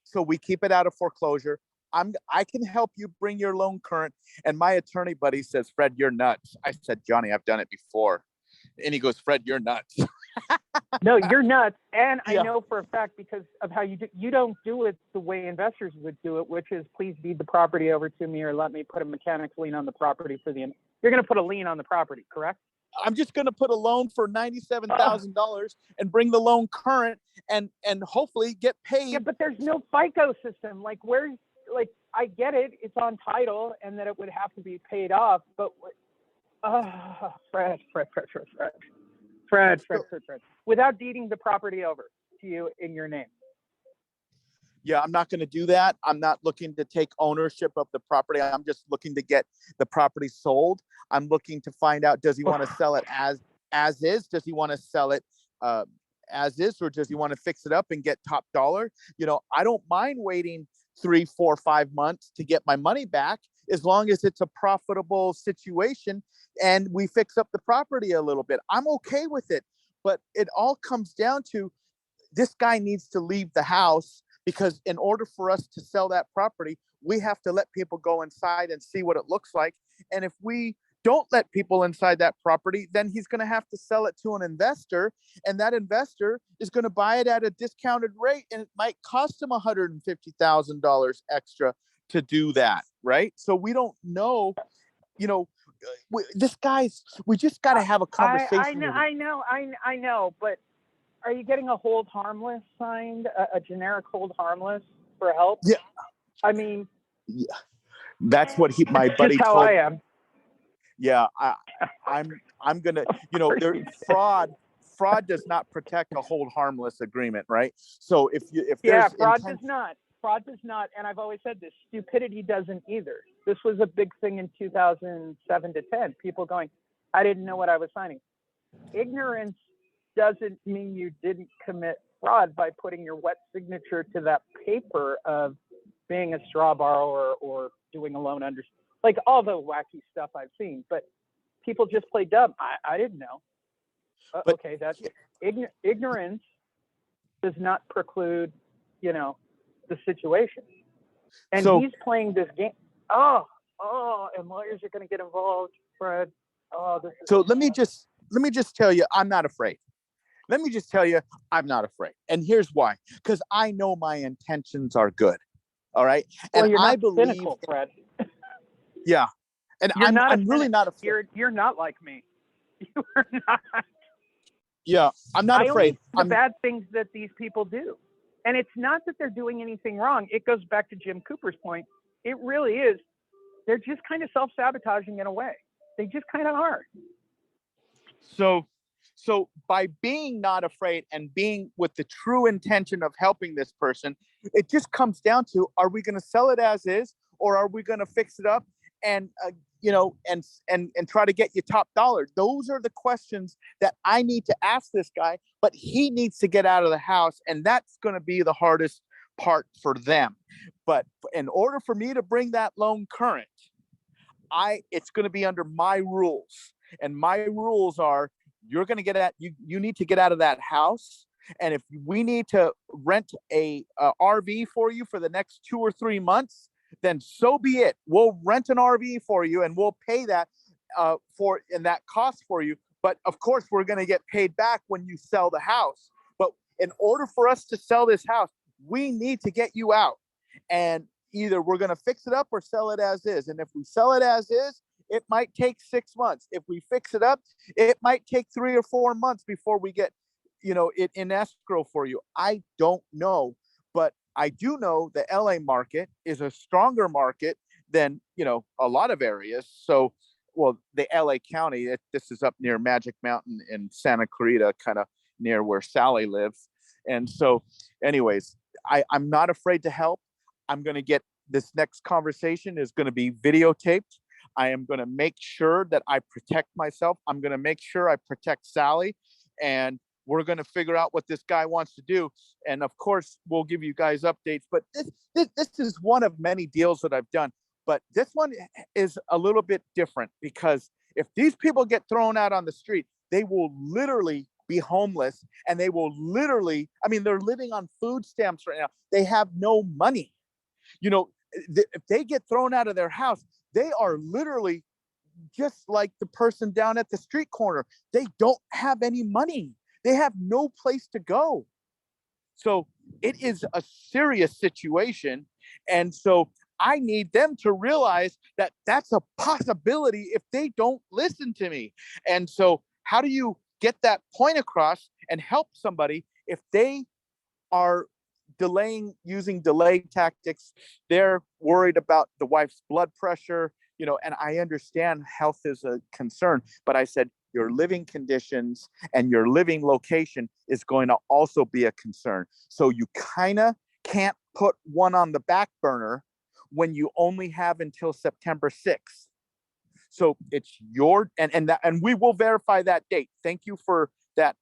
so we keep it out of foreclosure. I can help you bring your loan current. And my attorney buddy says, Fred, you're nuts. I said, Johnny, I've done it before. And he goes, Fred, you're nuts. No, you're nuts. And I know for a fact, because of how you don't do it the way investors would do it, which is please deed the property over to me or let me put a mechanics lien on the property for the, you're going to put a lien on the property, correct? I'm just going to put a loan for $97,000 and bring the loan current and hopefully get paid. Yeah, but there's no FICO system. I get it. It's on title and that it would have to be paid off. But Fred. Without deeding the property over to you in your name. Yeah, I'm not going to do that. I'm not looking to take ownership of the property. I'm just looking to get the property sold. I'm looking to find out, does he want to sell it as is? Does he want to sell it as is, or does he want to fix it up and get top dollar? You know, I don't mind waiting 3, 4, 5 months to get my money back, as long as it's a profitable situation and we fix up the property a little bit. I'm okay with it. But it all comes down to, this guy needs to leave the house, because in order for us to sell that property, we have to let people go inside and see what it looks like. And if we don't let people inside that property, then he's going to have to sell it to an investor, and that investor is going to buy it at a discounted rate, and it might cost him $150,000 extra to do that, right? So we don't know, you know, we just got to have a conversation. I know, but are you getting a hold harmless signed, a generic hold harmless for help? Yeah. I mean, yeah, that's what my buddy how told I am. Yeah, I'm gonna, fraud does not protect a hold harmless agreement, right? So if Yeah, there's fraud intent, does not. Fraud does not, and I've always said this. Stupidity doesn't either. This was a big thing in 2007 to 10. People going, I didn't know what I was signing. Ignorance doesn't mean you didn't commit fraud by putting your wet signature to that paper of being a straw borrower or doing a loan under, like all the wacky stuff I've seen. But people just play dumb. I didn't know. but Okay, that's ignorance does not preclude, the situation. And so he's playing this game. And lawyers are going to get involved, Fred. This is so let me just tell you, I'm not afraid. Let me just tell you, I'm not afraid. And here's why. Because I know my intentions are good. All right. well, And you're I not believe, cynical, Fred. yeah. And You're not I'm really not afraid. You're not like me. You are not. Yeah, I'm not I only afraid. see the bad things that these people do. And it's not that they're doing anything wrong. It goes back to Jim Cooper's point. It really is. They're just kind of self-sabotaging in a way. They just kind of are. So by being not afraid and being with the true intention of helping this person, it just comes down to, are we going to sell it as is, or are we going to fix it up and and try to get you top dollar? Those are the questions that I need to ask this guy, but he needs to get out of the house, and that's going to be the hardest part for them. But in order for me to bring that loan current, it's going to be under my rules. And my rules are, you're going to you need to get out of that house. And if we need to rent a RV for you for the next 2 or 3 months, then so be it. We'll rent an RV for you and we'll pay that and that cost for you. But of course, we're going to get paid back when you sell the house. But in order for us to sell this house, we need to get you out. And either we're going to fix it up or sell it as is. And if we sell it as is, it might take 6 months. If we fix it up, it might take 3 or 4 months before we get, it in escrow for you. I don't know, but I do know the LA market is a stronger market than, a lot of areas. So, well, the LA County, this is up near Magic Mountain in Santa Clarita, kind of near where Sally lives. And so anyways, I'm not afraid to help. I'm going to get this next conversation is going to be videotaped. I am going to make sure that I protect myself. I'm going to make sure I protect Sally, and we're going to figure out what this guy wants to do. And of course, we'll give you guys updates, but this is one of many deals that I've done. But this one is a little bit different, because if these people get thrown out on the street, they will literally be homeless, and they will literally, they're living on food stamps right now. They have no money. If they get thrown out of their house, they are literally just like the person down at the street corner. They don't have any money. They have no place to go. So it is a serious situation. And so I need them to realize that that's a possibility if they don't listen to me. And so how do you get that point across and help somebody if they are using delay tactics? They're worried about the wife's blood pressure, and I understand health is a concern, but I said, your living conditions and your living location is going to also be a concern. So you kind of can't put one on the back burner when you only have until September 6th. So it's and we will verify that date. Thank you for that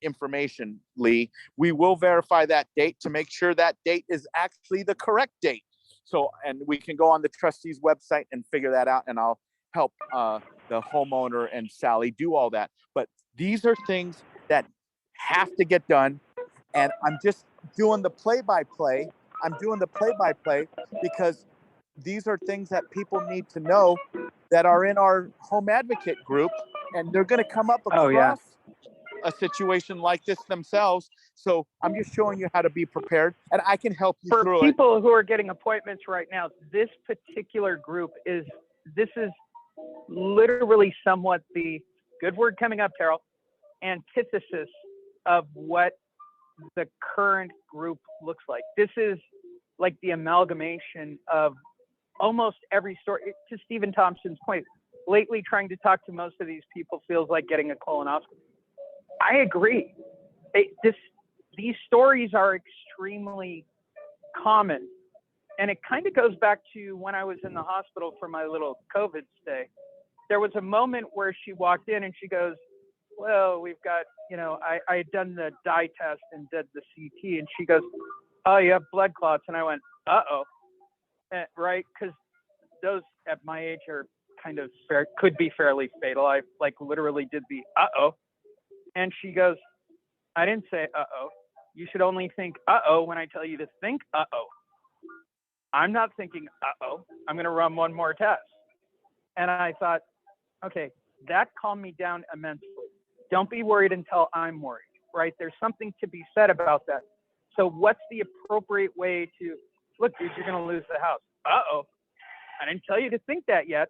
information, Lee. We will verify that date to make sure that date is actually the correct date. So, and we can go on the trustee's website and figure that out, and I'll help the homeowner and Sally do all that. But these are things that have to get done, and I'm just doing the play-by-play. I'm doing the play-by-play because these are things that people need to know that are in our home advocate group, and they're going to come up across a situation like this themselves. So I'm just showing you how to be prepared, and I can help you through it. For people who are getting appointments right now, this particular group is literally somewhat the, good word coming up, Terrell, antithesis of what the current group looks like. This is like the amalgamation of almost every story. To Stephen Thompson's point, lately trying to talk to most of these people feels like getting a colonoscopy. I agree. These stories are extremely common. And it kind of goes back to when I was in the hospital for my little COVID stay. There was a moment where she walked in and she goes, well, we've got, I had done the dye test and did the CT. And she goes, oh, you have blood clots. And I went, uh-oh. Right? Because those at my age are kind of could be fairly fatal. I literally did the uh-oh. And she goes, I didn't say uh-oh. You should only think uh-oh when I tell you to think uh-oh. I'm not thinking uh-oh. I'm going to run one more test. And I thought, okay, that calmed me down immensely. Don't be worried until I'm worried, right? There's something to be said about that. So what's the appropriate way to, look, dude, you're going to lose the house. Uh-oh. I didn't tell you to think that yet,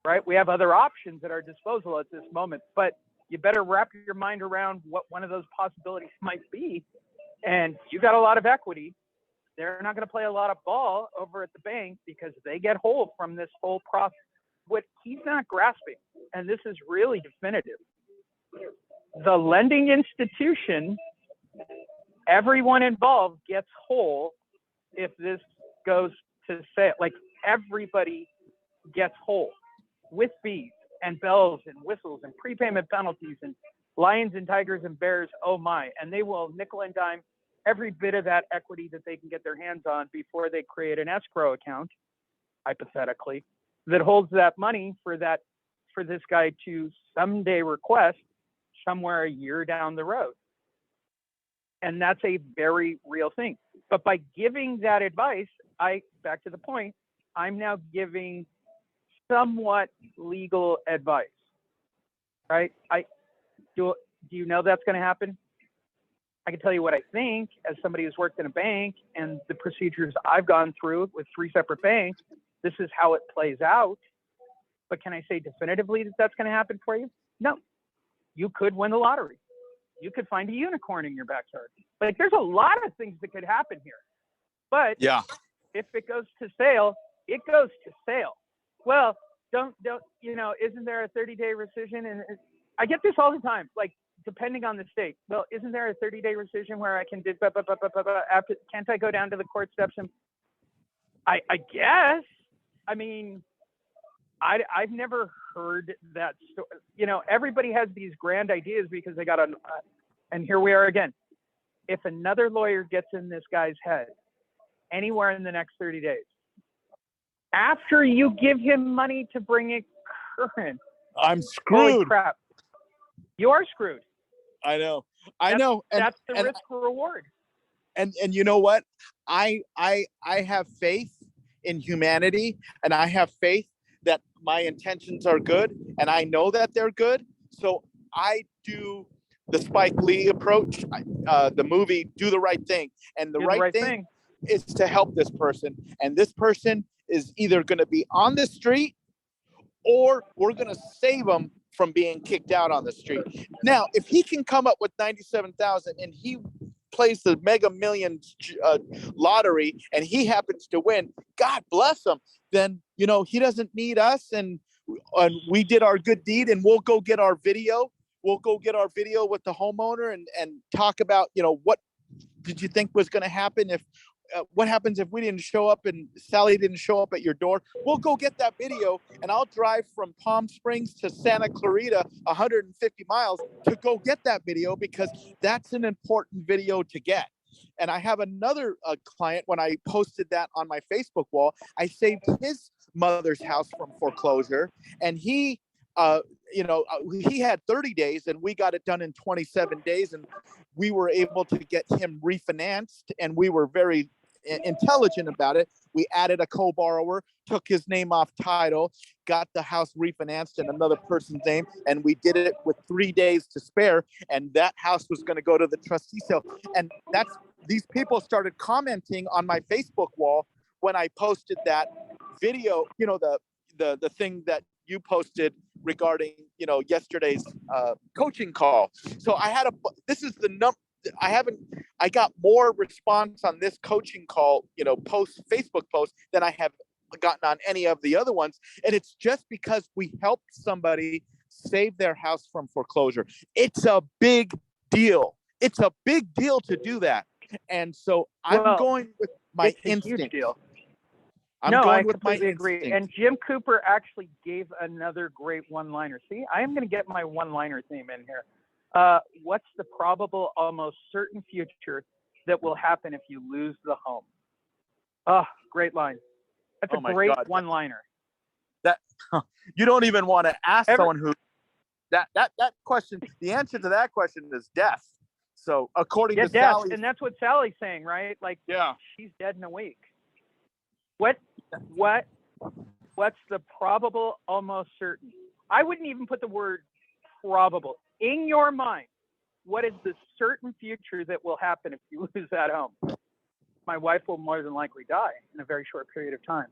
right? We have other options at our disposal at this moment, but you better wrap your mind around what one of those possibilities might be. And you got a lot of equity. They're not going to play a lot of ball over at the bank because they get whole from this whole process. What he's not grasping, and this is really definitive, the lending institution, everyone involved gets whole if this goes to sale. Like everybody gets whole with fees and bells and whistles and prepayment penalties and lions and tigers and bears. Oh my. And they will nickel and dime every bit of that equity that they can get their hands on before they create an escrow account, hypothetically, that holds that money for this guy to someday request somewhere a year down the road. And that's a very real thing. But by giving that advice, back to the point, I'm now giving somewhat legal advice, right? Do you know that's going to happen? I can tell you what I think as somebody who's worked in a bank and the procedures I've gone through with 3 separate banks. This is how it plays out. But can I say definitively that that's going to happen for you? No. You could win the lottery. You could find a unicorn in your backyard. Like there's a lot of things that could happen here. But yeah, if it goes to sale, it goes to sale. Well, don't isn't there a 30-day rescission? And I get this all the time, like depending on the state. Well, isn't there a 30-day rescission where I can do after? Can't I go down to the court steps? And I guess. I mean, I've never heard that story. Everybody has these grand ideas because they got and here we are again. If another lawyer gets in this guy's head anywhere in the next 30 days, after you give him money to bring it current, I'm screwed. Holy crap. You're screwed. I know. That's the risk reward. And you know what? I have faith in humanity, and I have faith that my intentions are good, and I know that they're good. So I do the Spike Lee approach, the movie Do the Right Thing. And the right thing is to help this person. And this person is either going to be on the street or we're going to save them from being kicked out on the street. Now, if he can come up with 97,000 and he plays the Mega Millions lottery and he happens to win, God bless him. Then, he doesn't need us, and we did our good deed, and we'll go get our video. We'll go get our video with the homeowner and talk about, what did you think was going to happen if what happens if we didn't show up and Sally didn't show up at your door? We'll go get that video, and I'll drive from Palm Springs to Santa Clarita 150 miles to go get that video, because that's an important video to get. And I have another client, when I posted that on my Facebook wall, I saved his mother's house from foreclosure, and he had 30 days and we got it done in 27 days, and we were able to get him refinanced, and we were very intelligent about it. We added a co-borrower, took his name off title, got the house refinanced in another person's name, and we did it with 3 days to spare, and that house was going to go to the trustee sale. And these people started commenting on my Facebook wall when I posted that video, the thing that you posted regarding, yesterday's coaching call. So I got more response on this coaching call, Facebook post than I have gotten on any of the other ones. And it's just because we helped somebody save their house from foreclosure. It's a big deal. It's a big deal to do that. And so I'm going with my instinct. Huge deal. I'm going with my completely agree. instinct. And Jim Cooper actually gave another great one-liner. See, I am going to get my one-liner theme in here. What's the probable, almost certain future that will happen if you lose the home? Oh, great line. That's a great one-liner. That you don't even want to ask someone who that question. The answer to that question is death. So according to Sally, and that's what Sally's saying, right? Like, she's dead in a week. What's the probable, almost certain? I wouldn't even put the word probable. In your mind, what is the certain future that will happen if you lose that home? My wife will more than likely die in a very short period of time.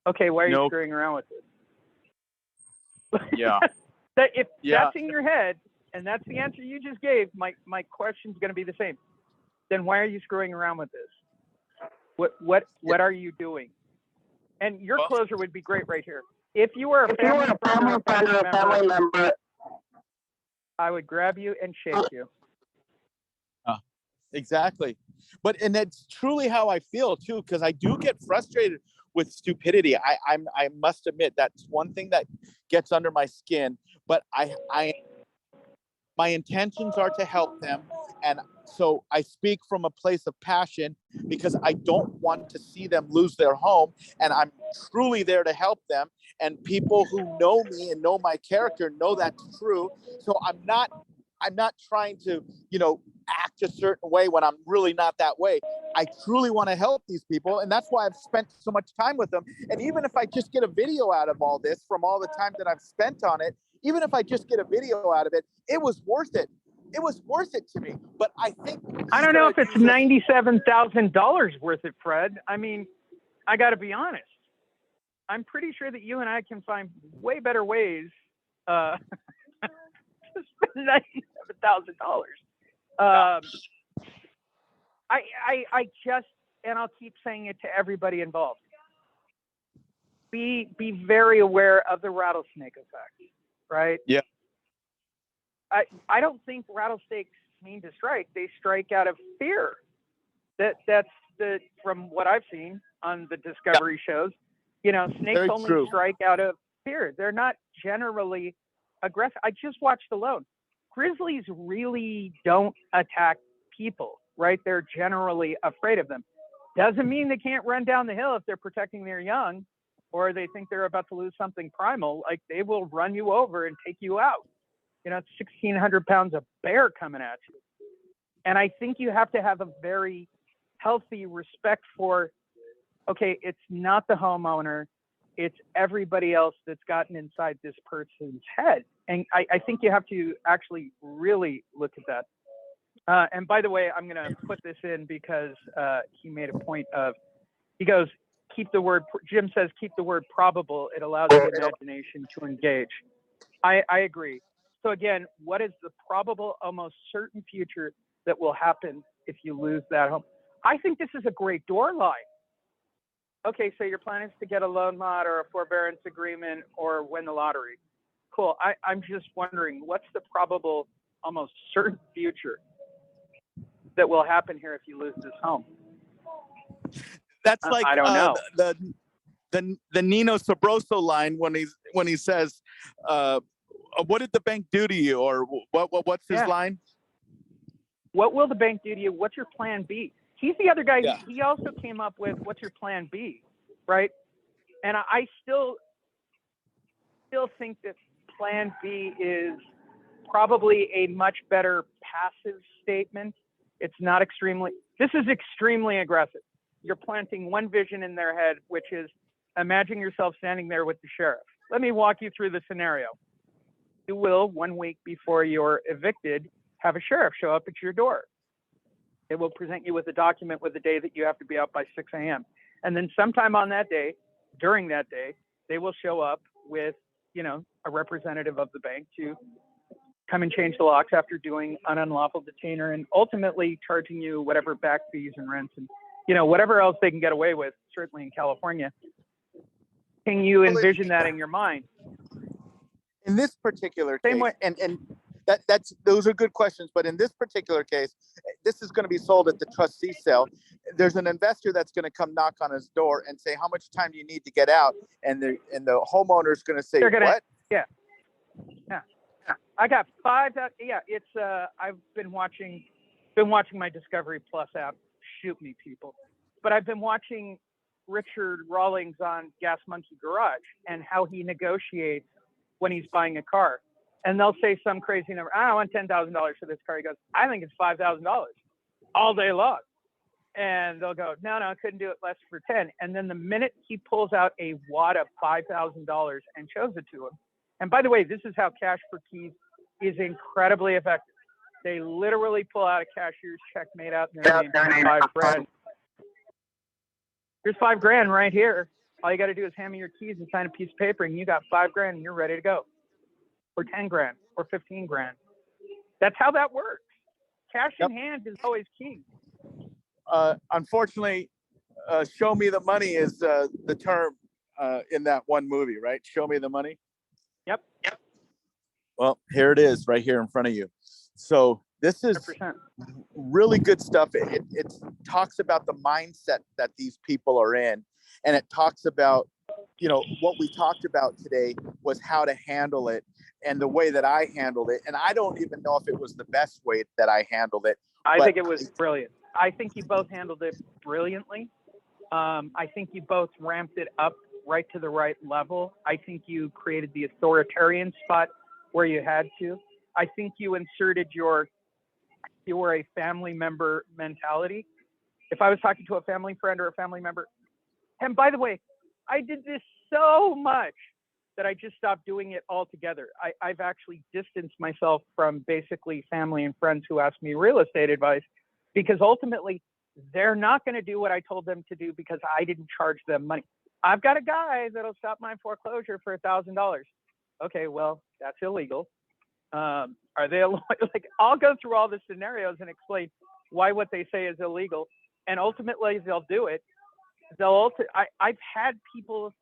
Okay, why are you screwing around with this? Yeah. If that's in your head and that's the answer you just gave, my question's going to be the same. Then why are you screwing around with this? What are you doing? And your closer would be great right here. If you were a family member, I would grab you and shake you. Exactly. And that's truly how I feel too, because I do get frustrated with stupidity. I must admit that's one thing that gets under my skin, but my intentions are to help them. And so I speak from a place of passion because I don't want to see them lose their home. And I'm truly there to help them. And people who know me and know my character know that's true. So I'm not trying to, act a certain way when I'm really not that way. I truly want to help these people. And that's why I've spent so much time with them. And even if I just get a video out of all this from all the time that I've spent on it, even if I just get a video out of it, it was worth it. It was worth it to me. But I think I don't know if it's $97,000 worth it, Fred. I mean, I got to be honest. I'm pretty sure that you and I can find way better ways to spend $97,000. I just, and I'll keep saying it to everybody involved. Be very aware of the rattlesnake effect, right? Yeah. I don't think rattlesnakes mean to strike. They strike out of fear. That's from what I've seen on the Discovery shows. Snakes Very only true. strike out of fear. They're not generally aggressive. I just watched alone. Grizzlies really don't attack people, right? They're generally afraid of them. Doesn't mean they can't run down the hill if they're protecting their young, or they think they're about to lose something primal. Like, they will run you over and take you out. It's 1,600 pounds of bear coming at you. And I think you have to have a very healthy respect for, okay, it's not the homeowner, it's everybody else that's gotten inside this person's head. And I think you have to actually really look at that. And by the way, I'm going to put this in because he made a point of, he goes, Jim says, keep the word probable. It allows the imagination to engage. I agree. So again, what is the probable, almost certain future that will happen if you lose that home? I think this is a great door line. Okay, so your plan is to get a loan mod or a forbearance agreement or win the lottery. Cool. I'm just wondering, what's the probable, almost certain future that will happen here if you lose this home? That's like I don't know. The Nino Sabroso line when he says, "What did the bank do to you?" Or what's his line? What will the bank do to you? What's your plan B? He's the other guy. Yeah. He also came up with, what's your plan B, right? And I still think that plan B is probably a much better passive statement. It's not this is extremely aggressive. You're planting one vision in their head, which is, imagine yourself standing there with the sheriff. Let me walk you through the scenario. You will, 1 week before you're evicted, have a sheriff show up at your door. It will present you with a document with the day that you have to be out by 6 a.m. And then sometime on that day, during that day, they will show up with, a representative of the bank to come and change the locks after doing an unlawful detainer and ultimately charging you whatever back fees and rents and you know, whatever else they can get away with, certainly in California. Can you envision that in your mind? In this particular Same case, way. and those are good questions, but in this particular case, this is going to be sold at the trustee sale. There's an investor that's going to come knock on his door and say, how much time do you need to get out? And the homeowner is going to say, what? Yeah. I got 5. Yeah, it's I've been watching my Discovery Plus app. Shoot me, people. But I've been watching Richard Rawlings on Gas Monkey Garage and how he negotiates when he's buying a car. And they'll say some crazy number. I want $10,000 for this car. He goes, I think it's $5,000 all day long. And they'll go, no, I couldn't do it less for 10. And then the minute he pulls out a wad of $5,000 and shows it to him. And by the way, this is how Cash for Keys is incredibly effective. They literally pull out a cashier's check made out in their name, $5,000. Here's $5,000 right here. All you got to do is hand me your keys and sign a piece of paper, and you got $5,000 and you're ready to go. Or $10,000 or $15,000. That's how that works. Cash in hand is always key. Unfortunately, show me the money is the term in that one movie, right? Show me the money. Yep. Well, here it is right here in front of you. So this is 100%. Really good stuff. It talks about the mindset that these people are in. And it talks about, you know, what we talked about today was how to handle it and the way that I handled it. And I don't even know if it was the best way that I handled it. I think it was brilliant. I think you both handled it brilliantly. I think you both ramped it up right to the right level. I think you created the authoritarian spot where you had to. I think you inserted you were a family member mentality. If I was talking to a family friend or a family member, and by the way, I did this so much that I just stopped doing it altogether. I've actually distanced myself from basically family and friends who ask me real estate advice, because ultimately they're not going to do what I told them to do because I didn't charge them money. I've got a guy that'll stop my foreclosure for $1,000. Okay, well, that's illegal. Are they like? I'll go through all the scenarios and explain why what they say is illegal, and ultimately they'll do it. I've had people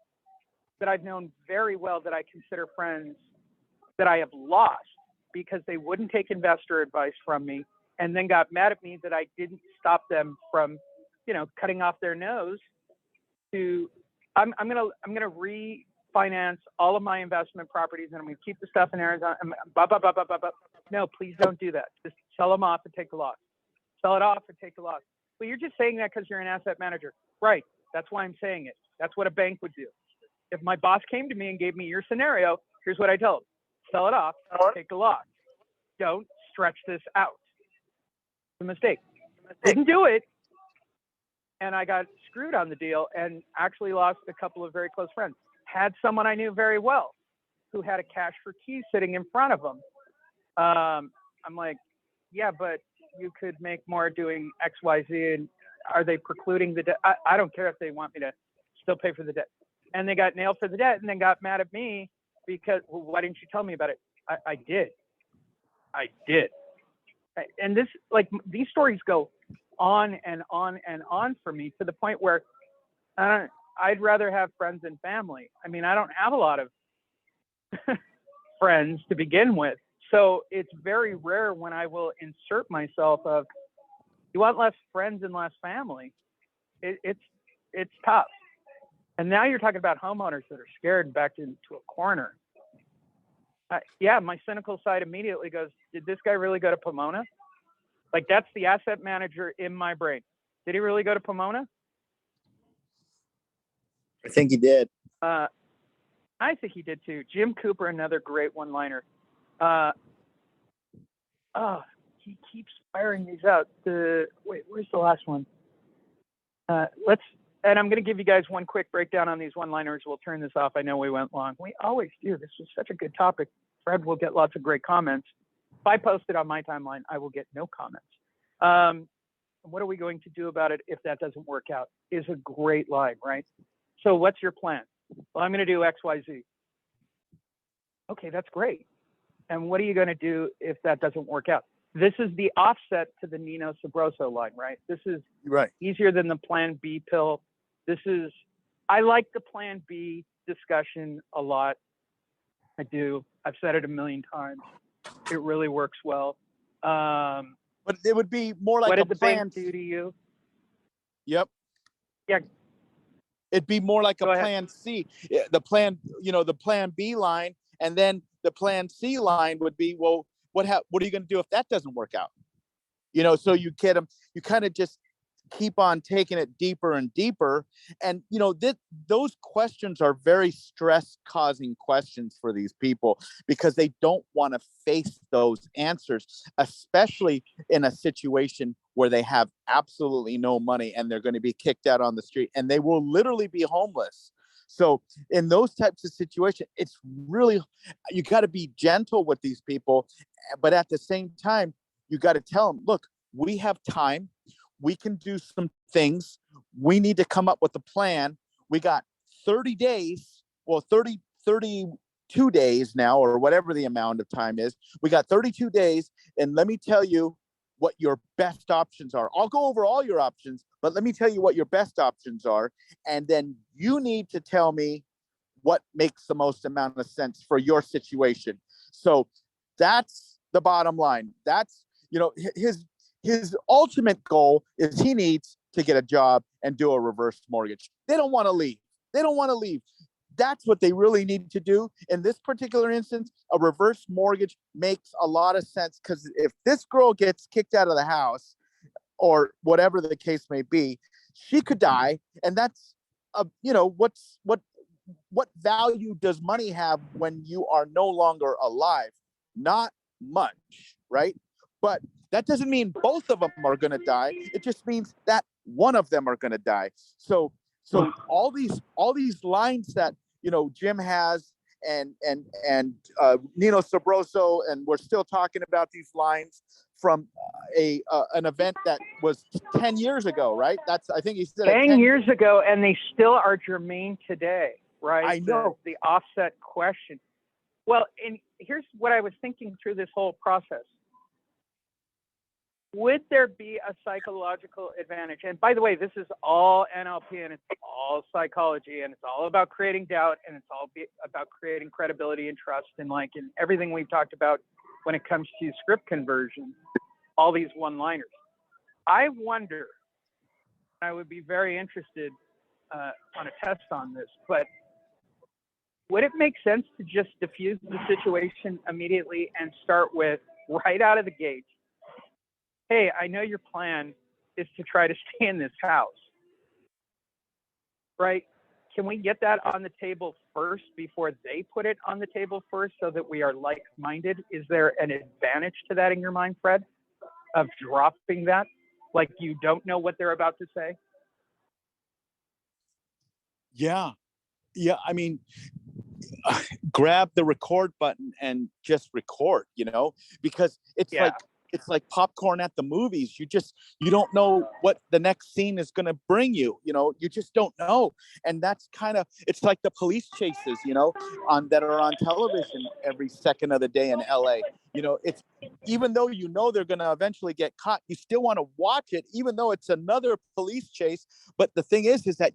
that I've known very well that I consider friends that I have lost because they wouldn't take investor advice from me, and then got mad at me that I didn't stop them from, you know, cutting off their nose. I'm gonna refinance all of my investment properties, and I'm gonna keep the stuff in Arizona. No, please don't do that. Just sell them off and take the loss. Sell it off and take the loss. Well, you're just saying that because you're an asset manager, right? That's why I'm saying it. That's what a bank would do. If my boss came to me and gave me your scenario, here's what I tell him: sell it off, take the loss. Don't stretch this out. It's a mistake. Didn't do it, and I got screwed on the deal and actually lost a couple of very close friends. Had someone I knew very well who had a cash for keys sitting in front of them. I'm like, yeah, but you could make more doing X, Y, Z. And are they precluding the debt? I don't care if they want me to still pay for the debt. And they got nailed for the debt and then got mad at me because, well, why didn't you tell me about it? I did. And this, like, these stories go on and on and on for me, to the point where I'd rather have friends and family. I mean, I don't have a lot of friends to begin with. So it's very rare when I will insert myself of, you want less friends and less family. It's tough. And now you're talking about homeowners that are scared and backed into a corner. Yeah, my cynical side immediately goes, did this guy really go to Pomona? Like, that's the asset manager in my brain. Did he really go to Pomona? I think he did. I think he did too. Jim Cooper, another great one-liner. He keeps firing these out. Wait, where's the last one? And I'm going to give you guys one quick breakdown on these one-liners. We'll turn this off. I know we went long. We always do. This was such a good topic. Fred will get lots of great comments. If I post it on my timeline, I will get no comments. What are we going to do about it if that doesn't work out? Is a great line, right? So what's your plan? Well, I'm going to do X, Y, Z. Okay, that's great. And what are you going to do if that doesn't work out? This is the offset to the Nino Sabroso line, right? This is Right. easier than the Plan B pill. I like the Plan B discussion a lot. I do. I've said it a million times. It really works well. But it would be more like what a did the plan. bank do to you? Yep. Yeah. It'd be more like a Go ahead. plan C. The plan, the Plan B line, and then the Plan C line would be, well, what are you going to do if that doesn't work out? So you get them. You kind of just keep on taking it deeper and deeper, and those questions are very stress-causing questions for these people because they don't want to face those answers, especially in a situation where they have absolutely no money and they're going to be kicked out on the street and they will literally be homeless. So in those types of situations, it's really, you got to be gentle with these people, but at the same time, you got to tell them, look, we have time. We can do some things. We need to come up with a plan. We got 30 days, well, 32 days now, or whatever the amount of time is. We got 32 days. And let me tell you what your best options are. I'll go over all your options, but let me tell you what your best options are. And then you need to tell me what makes the most amount of sense for your situation. So that's the bottom line. That's, his ultimate goal is he needs to get a job and do a reverse mortgage. They don't want to leave. That's what they really need to do. In this particular instance, a reverse mortgage makes a lot of sense because if this girl gets kicked out of the house or whatever the case may be, she could die. And that's, what value does money have when you are no longer alive? Not much, right? But that doesn't mean both of them are going to die. It just means that one of them are going to die. So all these lines that Jim has and Nino Sabroso, and we're still talking about these lines from an event that was 10 years ago, right? I think he said 10 years ago, and they still are germane today, right? I know the offset question. Well, and here's what I was thinking through this whole process. Would there be a psychological advantage? And by the way, this is all NLP and it's all psychology and it's all about creating doubt and it's all about creating credibility and trust and in everything we've talked about when it comes to script conversion, all these one-liners. I wonder, I would be very interested on a test on this, but would it make sense to just diffuse the situation immediately and start with right out of the gate? Hey, I know your plan is to try to stay in this house, right? Can we get that on the table first before they put it on the table first so that we are like-minded? Is there an advantage to that in your mind, Fred, of dropping that? Like you don't know what they're about to say? Yeah. I mean, grab the record button and just record, because it's like popcorn at the movies. You don't know what the next scene is going to bring you. You just don't know. And that's it's like the police chases, that are on television every second of the day in LA. It's even though they're going to eventually get caught, you still want to watch it, even though it's another police chase. But the thing is that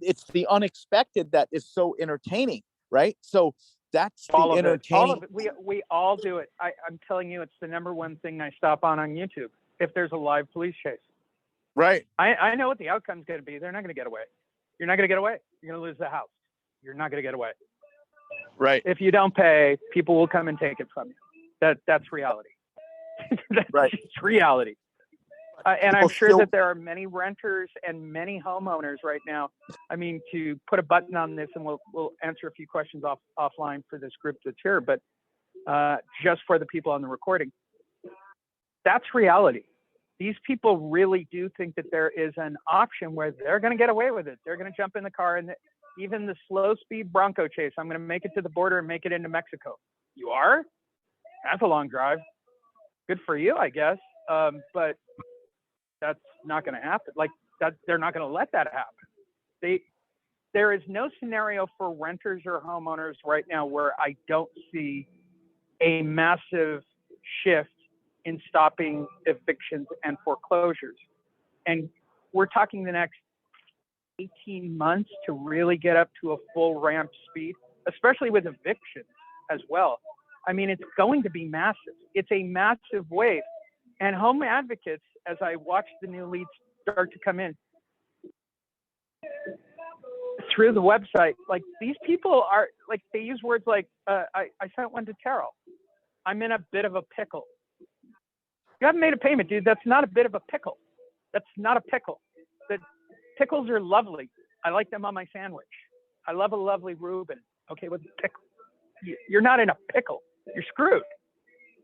it's the unexpected that is so entertaining, right? So that's the entertaining. All of it. We all do it. I'm telling you, it's the number one thing I stop on YouTube if there's a live police chase. Right. I know what the outcome's going to be. They're not going to get away. You're not going to get away. You're going to lose the house. You're not going to get away. Right. If you don't pay, people will come and take it from you. That's reality. That's right. just reality. And I'm sure that there are many renters and many homeowners right now. I mean, to put a button on this, and we'll answer a few questions offline for this group that's here, but just for the people on the recording, that's reality. These people really do think that there is an option where they're going to get away with it. They're going to jump in the car, and even the slow speed Bronco chase, I'm going to make it to the border and make it into Mexico. You are? That's a long drive. Good for you, I guess. But that's not going to happen. They're not going to let that happen. There is no scenario for renters or homeowners right now where I don't see a massive shift in stopping evictions and foreclosures. And we're talking the next 18 months to really get up to a full ramp speed, especially with evictions as well. I mean, it's going to be massive. It's a massive wave. And home advocates, as I watch the new leads start to come in through the website, like these people are like, they use words like, I sent one to Terrell. I'm in a bit of a pickle. You haven't made a payment, dude. That's not a bit of a pickle. That's not a pickle. The pickles are lovely. I like them on my sandwich. I love a lovely Reuben. Okay, with pickle. You're not in a pickle. You're screwed.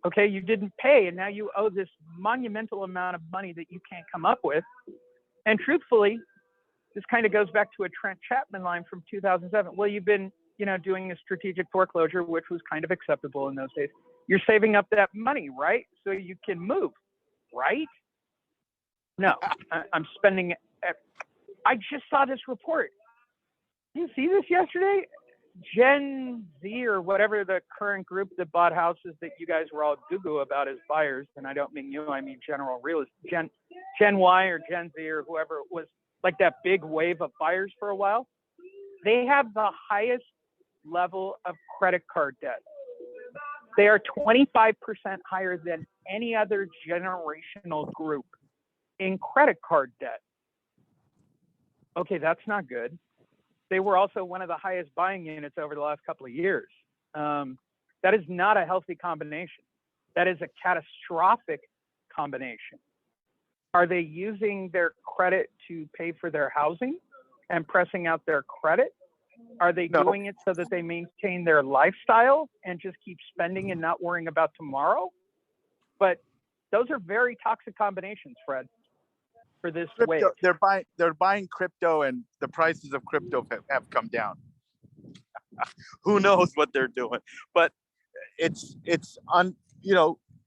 Okay, you didn't pay, and now you owe this monumental amount of money that you can't come up with. And truthfully, this kind of goes back to a Trent Chapman line from 2007. Well, you've been, doing a strategic foreclosure, which was kind of acceptable in those days. You're saving up that money, right? So you can move, right? No, I'm spending. I just saw this report. Did you see this yesterday? Gen Z or whatever the current group that bought houses that you guys were all goo-goo about as buyers, and I don't mean you, I mean general real estate, Gen Y or Gen Z or whoever it was, like that big wave of buyers for a while. They have the highest level of credit card debt. They are 25% higher than any other generational group in credit card debt. Okay, that's not good. They were also one of the highest buying units over the last couple of years. That is not a healthy combination. That is a catastrophic combination. Are they using their credit to pay for their housing and pressing out their credit? Are they doing it so that they maintain their lifestyle and just keep spending and not worrying about tomorrow? But those are very toxic combinations, Fred, for this wave. They're buying crypto, and the prices of crypto have come down. Who knows what they're doing? But young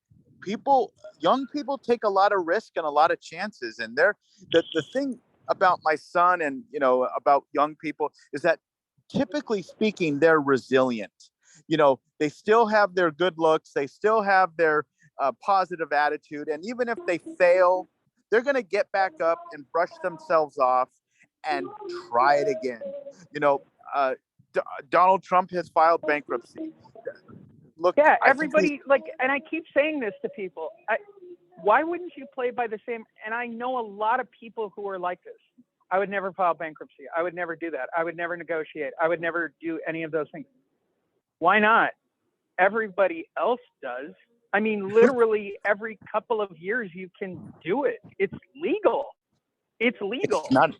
people take a lot of risk and a lot of chances. And the thing about my son and, about young people is that typically speaking, they're resilient. They still have their good looks. They still have their positive attitude. And even if they fail, they're going to get back up and brush themselves off and try it again. Donald Trump has filed bankruptcy. Look, yeah, everybody and I keep saying this to people. Why wouldn't you play by the same? And I know a lot of people who are like this. I would never file bankruptcy. I would never do that. I would never negotiate. I would never do any of those things. Why not? Everybody else does. I mean, literally every couple of years you can do it. It's legal. It's legal. It's not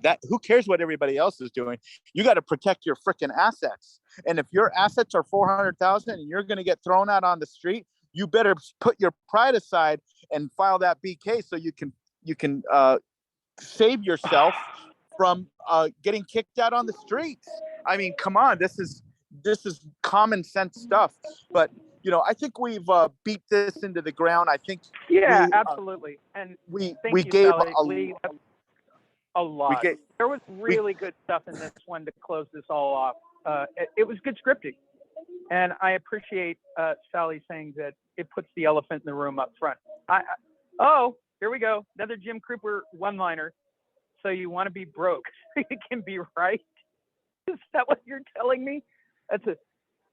that. Who cares what everybody else is doing? You got to protect your freaking assets. And if your assets are 400,000 and you're going to get thrown out on the street, you better put your pride aside and file that BK so you can save yourself from getting kicked out on the streets. I mean, come on, this is common sense stuff. But I think we've beat this into the ground. I think absolutely. And we gave a lot. There was really good stuff in this one to close this all off. It was good scripting, and I appreciate Sally saying that it puts the elephant in the room up front. Here we go, another Jim Cooper one-liner. So you want to be broke so you can be right? Is that what you're telling me?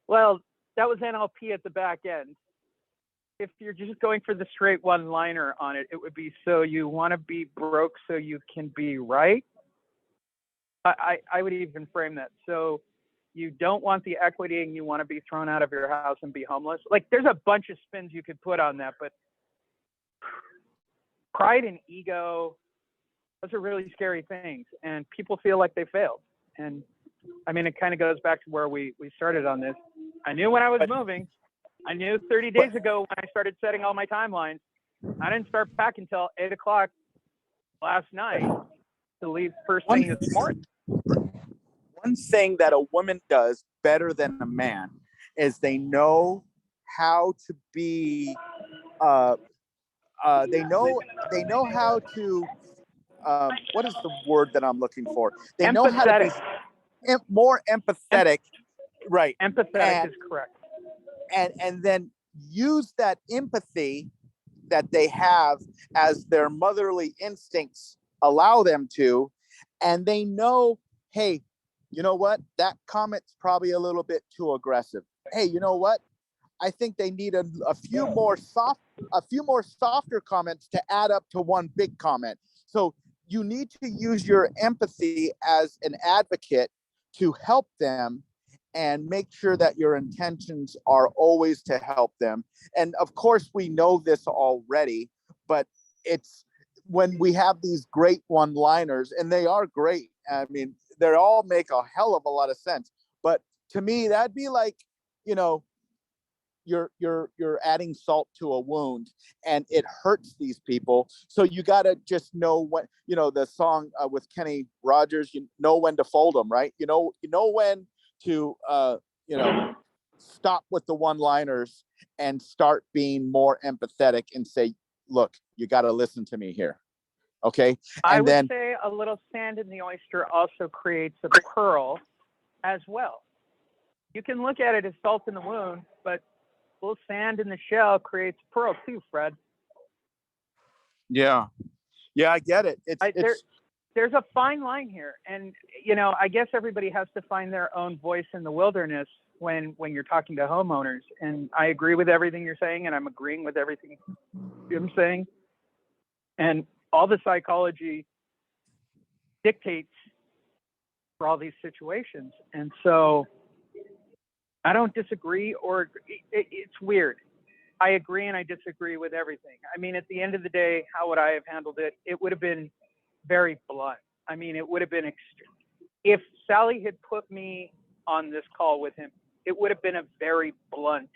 Well, that was NLP at the back end. If you're just going for the straight one-liner on it, it would be, so you want to be broke so you can be right? I would even frame that. So you don't want the equity and you want to be thrown out of your house and be homeless? Like, there's a bunch of spins you could put on that, but pride and ego, those are really scary things. And people feel like they failed. And I mean, it kind of goes back to where we started on this. I knew when I was moving. I knew 30 days ago when I started setting all my timelines. I didn't start back until 8 o'clock last night to leave first thing this morning. One thing that a woman does better than a man is they know how to be. They know how to. What is the word that I'm looking for? They know how to be more empathetic. Right. Empathetic is correct. And then use that empathy that they have as their motherly instincts allow them to. And they know, hey, you know what? That comment's probably a little bit too aggressive. Hey, you know what? I think they need a few more softer comments to add up to one big comment. So you need to use your empathy as an advocate to help them and make sure that your intentions are always to help them. And of course, we know this already, but it's when we have these great one-liners, and they are great. I mean, they all make a hell of a lot of sense. But to me, that'd be like, you know, you're adding salt to a wound, and it hurts these people. So you got to just know when, you know, the song with Kenny Rogers, you know when to fold them, right? You know when to you know, stop with the one-liners and start being more empathetic and say, look, you got to listen to me here. Okay. I would say a little sand in the oyster also creates a pearl as well. You can look at it as salt in the wound, but a little sand in the shell creates a pearl too, Fred. Yeah, I get it. There's a fine line here, and you know, I guess everybody has to find their own voice in the wilderness when you're talking to homeowners. And I agree with everything you're saying, and I'm agreeing with everything Jim's saying. And all the psychology dictates for all these situations, and so I don't disagree, or it's weird. I agree and I disagree with everything. I mean, at the end of the day, how would I have handled it? It would have been very blunt. I mean, it would have been extreme. If Sally had put me on this call with him, it would have been a very blunt,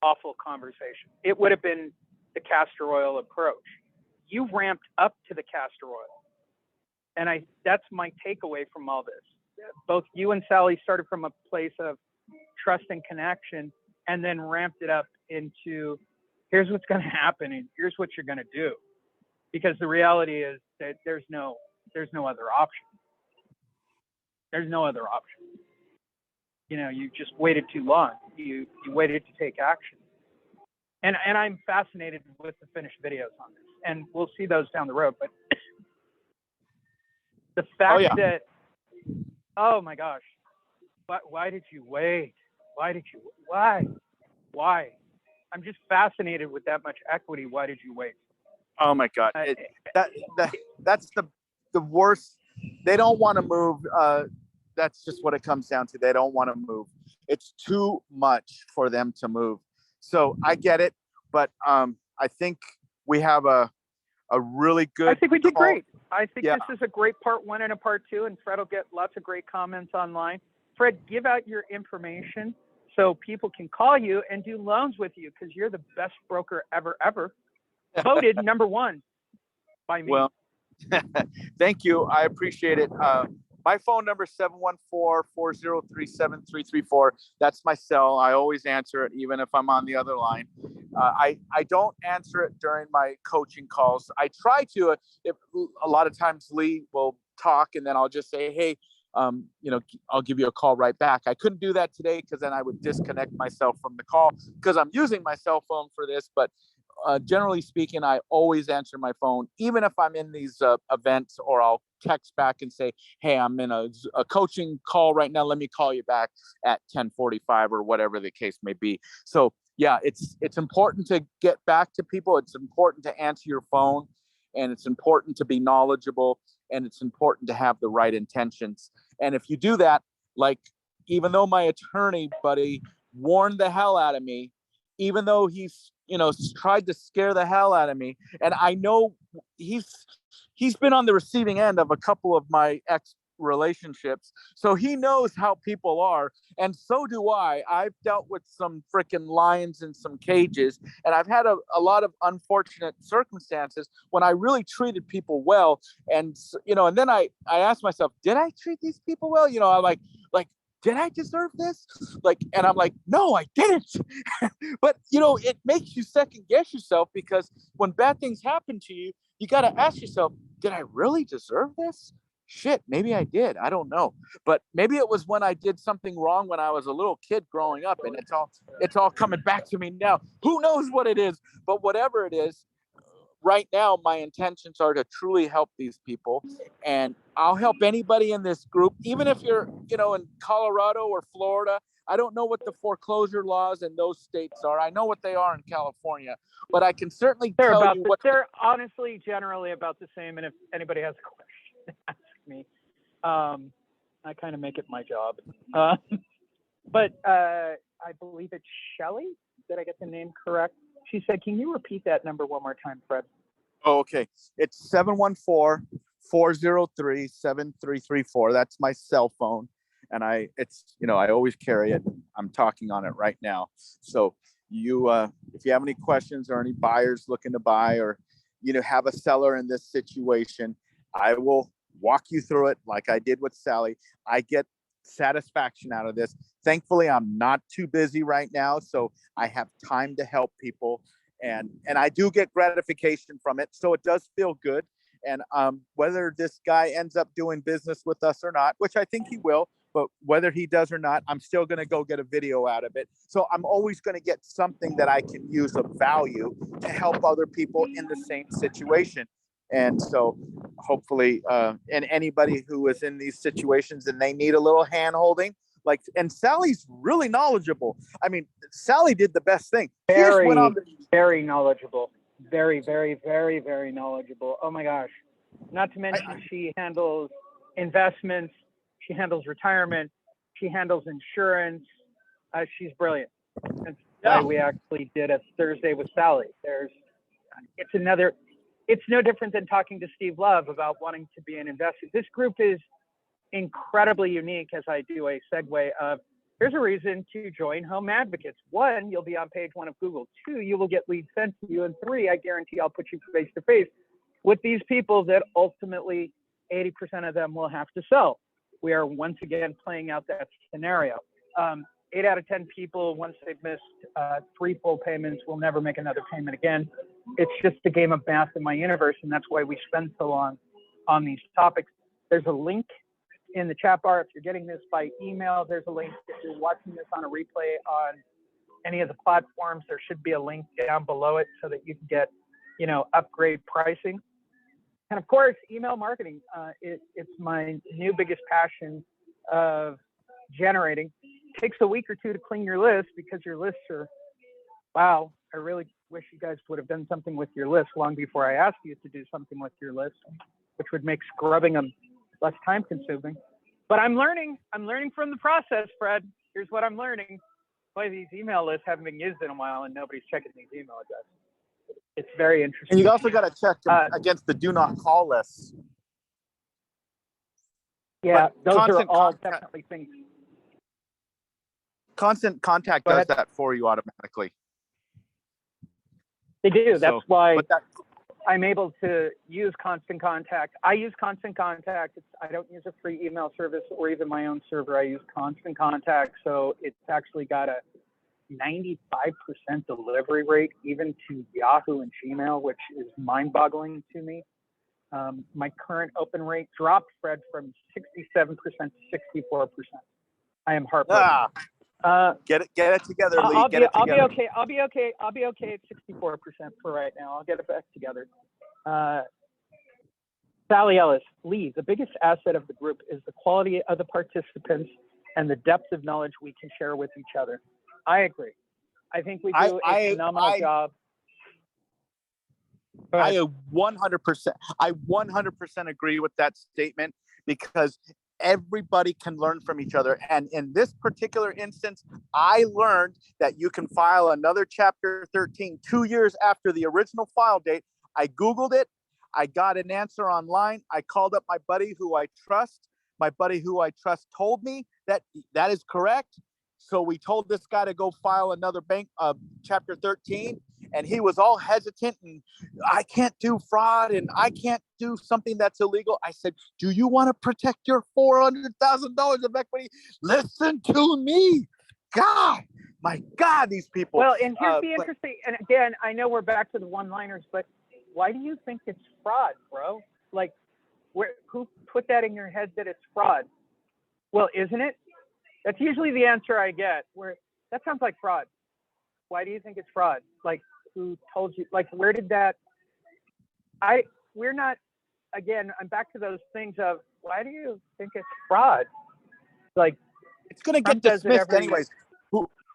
awful conversation. It would have been the castor oil approach. You ramped up to the castor oil. And that's my takeaway from all this. Both you and Sally started from a place of trust and connection, and then ramped it up into, here's what's going to happen and here's what you're going to do. Because the reality is that there's no other option. There's no other option. You know, you just waited too long. You waited to take action. And I'm fascinated with the finished videos on this, and we'll see those down the road. But the fact that, oh my gosh, why did you wait? Why? I'm just fascinated with that much equity. Why did you wait? Oh my God. That's the worst. They don't want to move. That's just what it comes down to. They don't want to move. It's too much for them to move. So I get it, but I think we have a really good. I think we did great. I think this is a great part 1 and a part 2, and Fred will get lots of great comments online. Fred, give out your information so people can call you and do loans with you, because you're the best broker ever. Voted number 1 by me. Well, thank you. I appreciate it. My phone number is 714-403-7334. That's my cell. I always answer it, even if I'm on the other line. I don't answer it during my coaching calls. I try to. If a lot of times Lee will talk, and then I'll just say, hey, you know, I'll give you a call right back. I couldn't do that today because then I would disconnect myself from the call because I'm using my cell phone for this. But generally speaking, I always answer my phone, even if I'm in these events, or I'll text back and say, hey, I'm in a coaching call right now. Let me call you back at 10:45 or whatever the case may be. So yeah, it's important to get back to people. It's important to answer your phone, and it's important to be knowledgeable, and it's important to have the right intentions. And if you do that, like, even though my attorney buddy warned the hell out of me, even though he's, you know, tried to scare the hell out of me, and I know he's been on the receiving end of a couple of my ex relationships, so he knows how people are, and so do I. I've dealt with some freaking lions in some cages, and I've had a lot of unfortunate circumstances when I really treated people well. And you know, and then I asked myself, did I treat these people well? You know, I'm like did I deserve this? Like, and I'm like, no, I didn't. But you know, it makes you second guess yourself, because when bad things happen to you, you got to ask yourself, did I really deserve this? Shit, maybe I did. I don't know. But maybe it was when I did something wrong when I was a little kid growing up, and it's all coming back to me now. Who knows what it is? But whatever it is, right now, my intentions are to truly help these people, and I'll help anybody in this group, even if you're, in Colorado or Florida. I don't know what the foreclosure laws in those states are. I know what they are in California, but I can certainly tell you what. They're honestly generally about the same. And if anybody has a question, ask me. I kind of make it my job. But I believe it's Shelly. Did I get the name correct? She said, "Can you repeat that number one more time, Fred?" Oh, okay. It's 714-403-7334. That's my cell phone. And I always carry it. I'm talking on it right now. So if you have any questions or any buyers looking to buy, or, have a seller in this situation, I will walk you through it like I did with Sally. I get satisfaction out of this. Thankfully, I'm not too busy right now, so I have time to help people. And I do get gratification from it. So it does feel good. And whether this guy ends up doing business with us or not, which I think he will, but whether he does or not, I'm still going to go get a video out of it. So I'm always going to get something that I can use of value to help other people in the same situation. And so hopefully, and anybody who is in these situations and they need a little hand holding, and Sally's really knowledgeable. I mean, Sally did the best thing. Very knowledgeable. Very, very, very, very knowledgeable. Oh my gosh. Not to mention she handles investments. She handles retirement. She handles insurance. She's brilliant. That's why we actually did a Thursday with Sally. It's no different than talking to Steve Love about wanting to be an investor. This group is incredibly unique, as I do a segue of, there's a reason to join Home Advocates. 1, you'll be on page 1 of Google. 2, you will get leads sent to you. And 3, I guarantee I'll put you face to face with these people that ultimately 80% of them will have to sell. We are once again playing out that scenario. 8 out of 10 people, once they've missed 3 full payments, will never make another payment again. It's just a game of math in my universe, and that's why we spend so long on these topics. There's a link in the chat bar. If you're getting this by email, there's a link. If you're watching this on a replay on any of the platforms, there should be a link down below it so that you can get, upgrade pricing. And of course, email marketing. It's my new biggest passion of generating. It takes a week or 2 to clean your list because your lists are, wow, I really wish you guys would have done something with your list long before I asked you to do something with your list, which would make scrubbing them less time consuming. But I'm learning from the process, Fred. Here's what I'm learning. Boy, these email lists haven't been used in a while and nobody's checking these email addresses. It's very interesting. And you also got to check against the do not call lists. Yeah, those are all definitely things. Constant Contact does that for you automatically. They do. That's why I'm able to use Constant Contact. I use Constant Contact. I don't use a free email service or even my own server. I use Constant Contact. So it's actually got a 95% delivery rate, even to Yahoo and Gmail, which is mind-boggling to me. My current open rate dropped, Fred, from 67% to 64%. I am heartbroken. Get it together, Lee. I'll be okay. I'll be okay at 64% for right now. I'll get it back together. Sally Ellis, Lee, the biggest asset of the group is the quality of the participants and the depth of knowledge we can share with each other. I agree. I think we do a phenomenal job. I 100% agree with that statement, because everybody can learn from each other. And in this particular instance, I learned that you can file another Chapter 13 2 years after the original file date. I Googled it. I got an answer online. I called up my buddy who I trust. My buddy who I trust told me that that is correct. So we told this guy to go file another Chapter 13, and he was all hesitant and I can't do fraud and I can't do something that's illegal. I said, do you want to protect your $400,000 of equity? Listen to me. My God, these people. Well, and here's the interesting, and again, I know we're back to the one-liners, but why do you think it's fraud, bro? Like, who put that in your head that it's fraud? Well, isn't it? That's usually the answer I get, where that sounds like fraud. Why do you think it's fraud? Like, who told you? Like, where did that we're not, again, I'm back to those things of, why do you think it's fraud? Like, it's going to get Trump does it dismissed every anyways.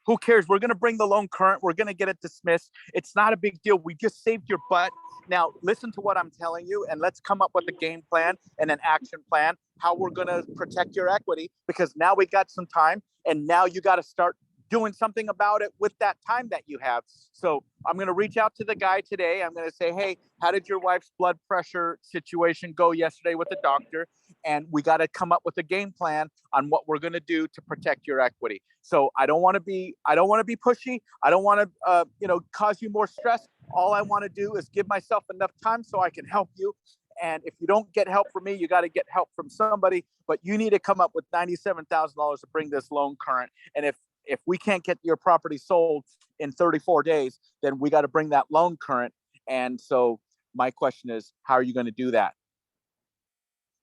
Who cares? We're going to bring the loan current. We're going to get it dismissed. It's not a big deal. We just saved your butt. Now, listen to what I'm telling you, and let's come up with a game plan and an action plan, how we're going to protect your equity, because now we got some time, and now you got to start doing something about it with that time that you have. So I'm going to reach out to the guy today. I'm going to say, hey, how did your wife's blood pressure situation go yesterday with the doctor? And we got to come up with a game plan on what we're going to do to protect your equity. So I don't want to be pushy. I don't want to, cause you more stress. All I want to do is give myself enough time so I can help you. And if you don't get help from me, you got to get help from somebody, but you need to come up with $97,000 to bring this loan current. And if we can't get your property sold in 34 days, then we got to bring that loan current. And so my question is, how are you going to do that?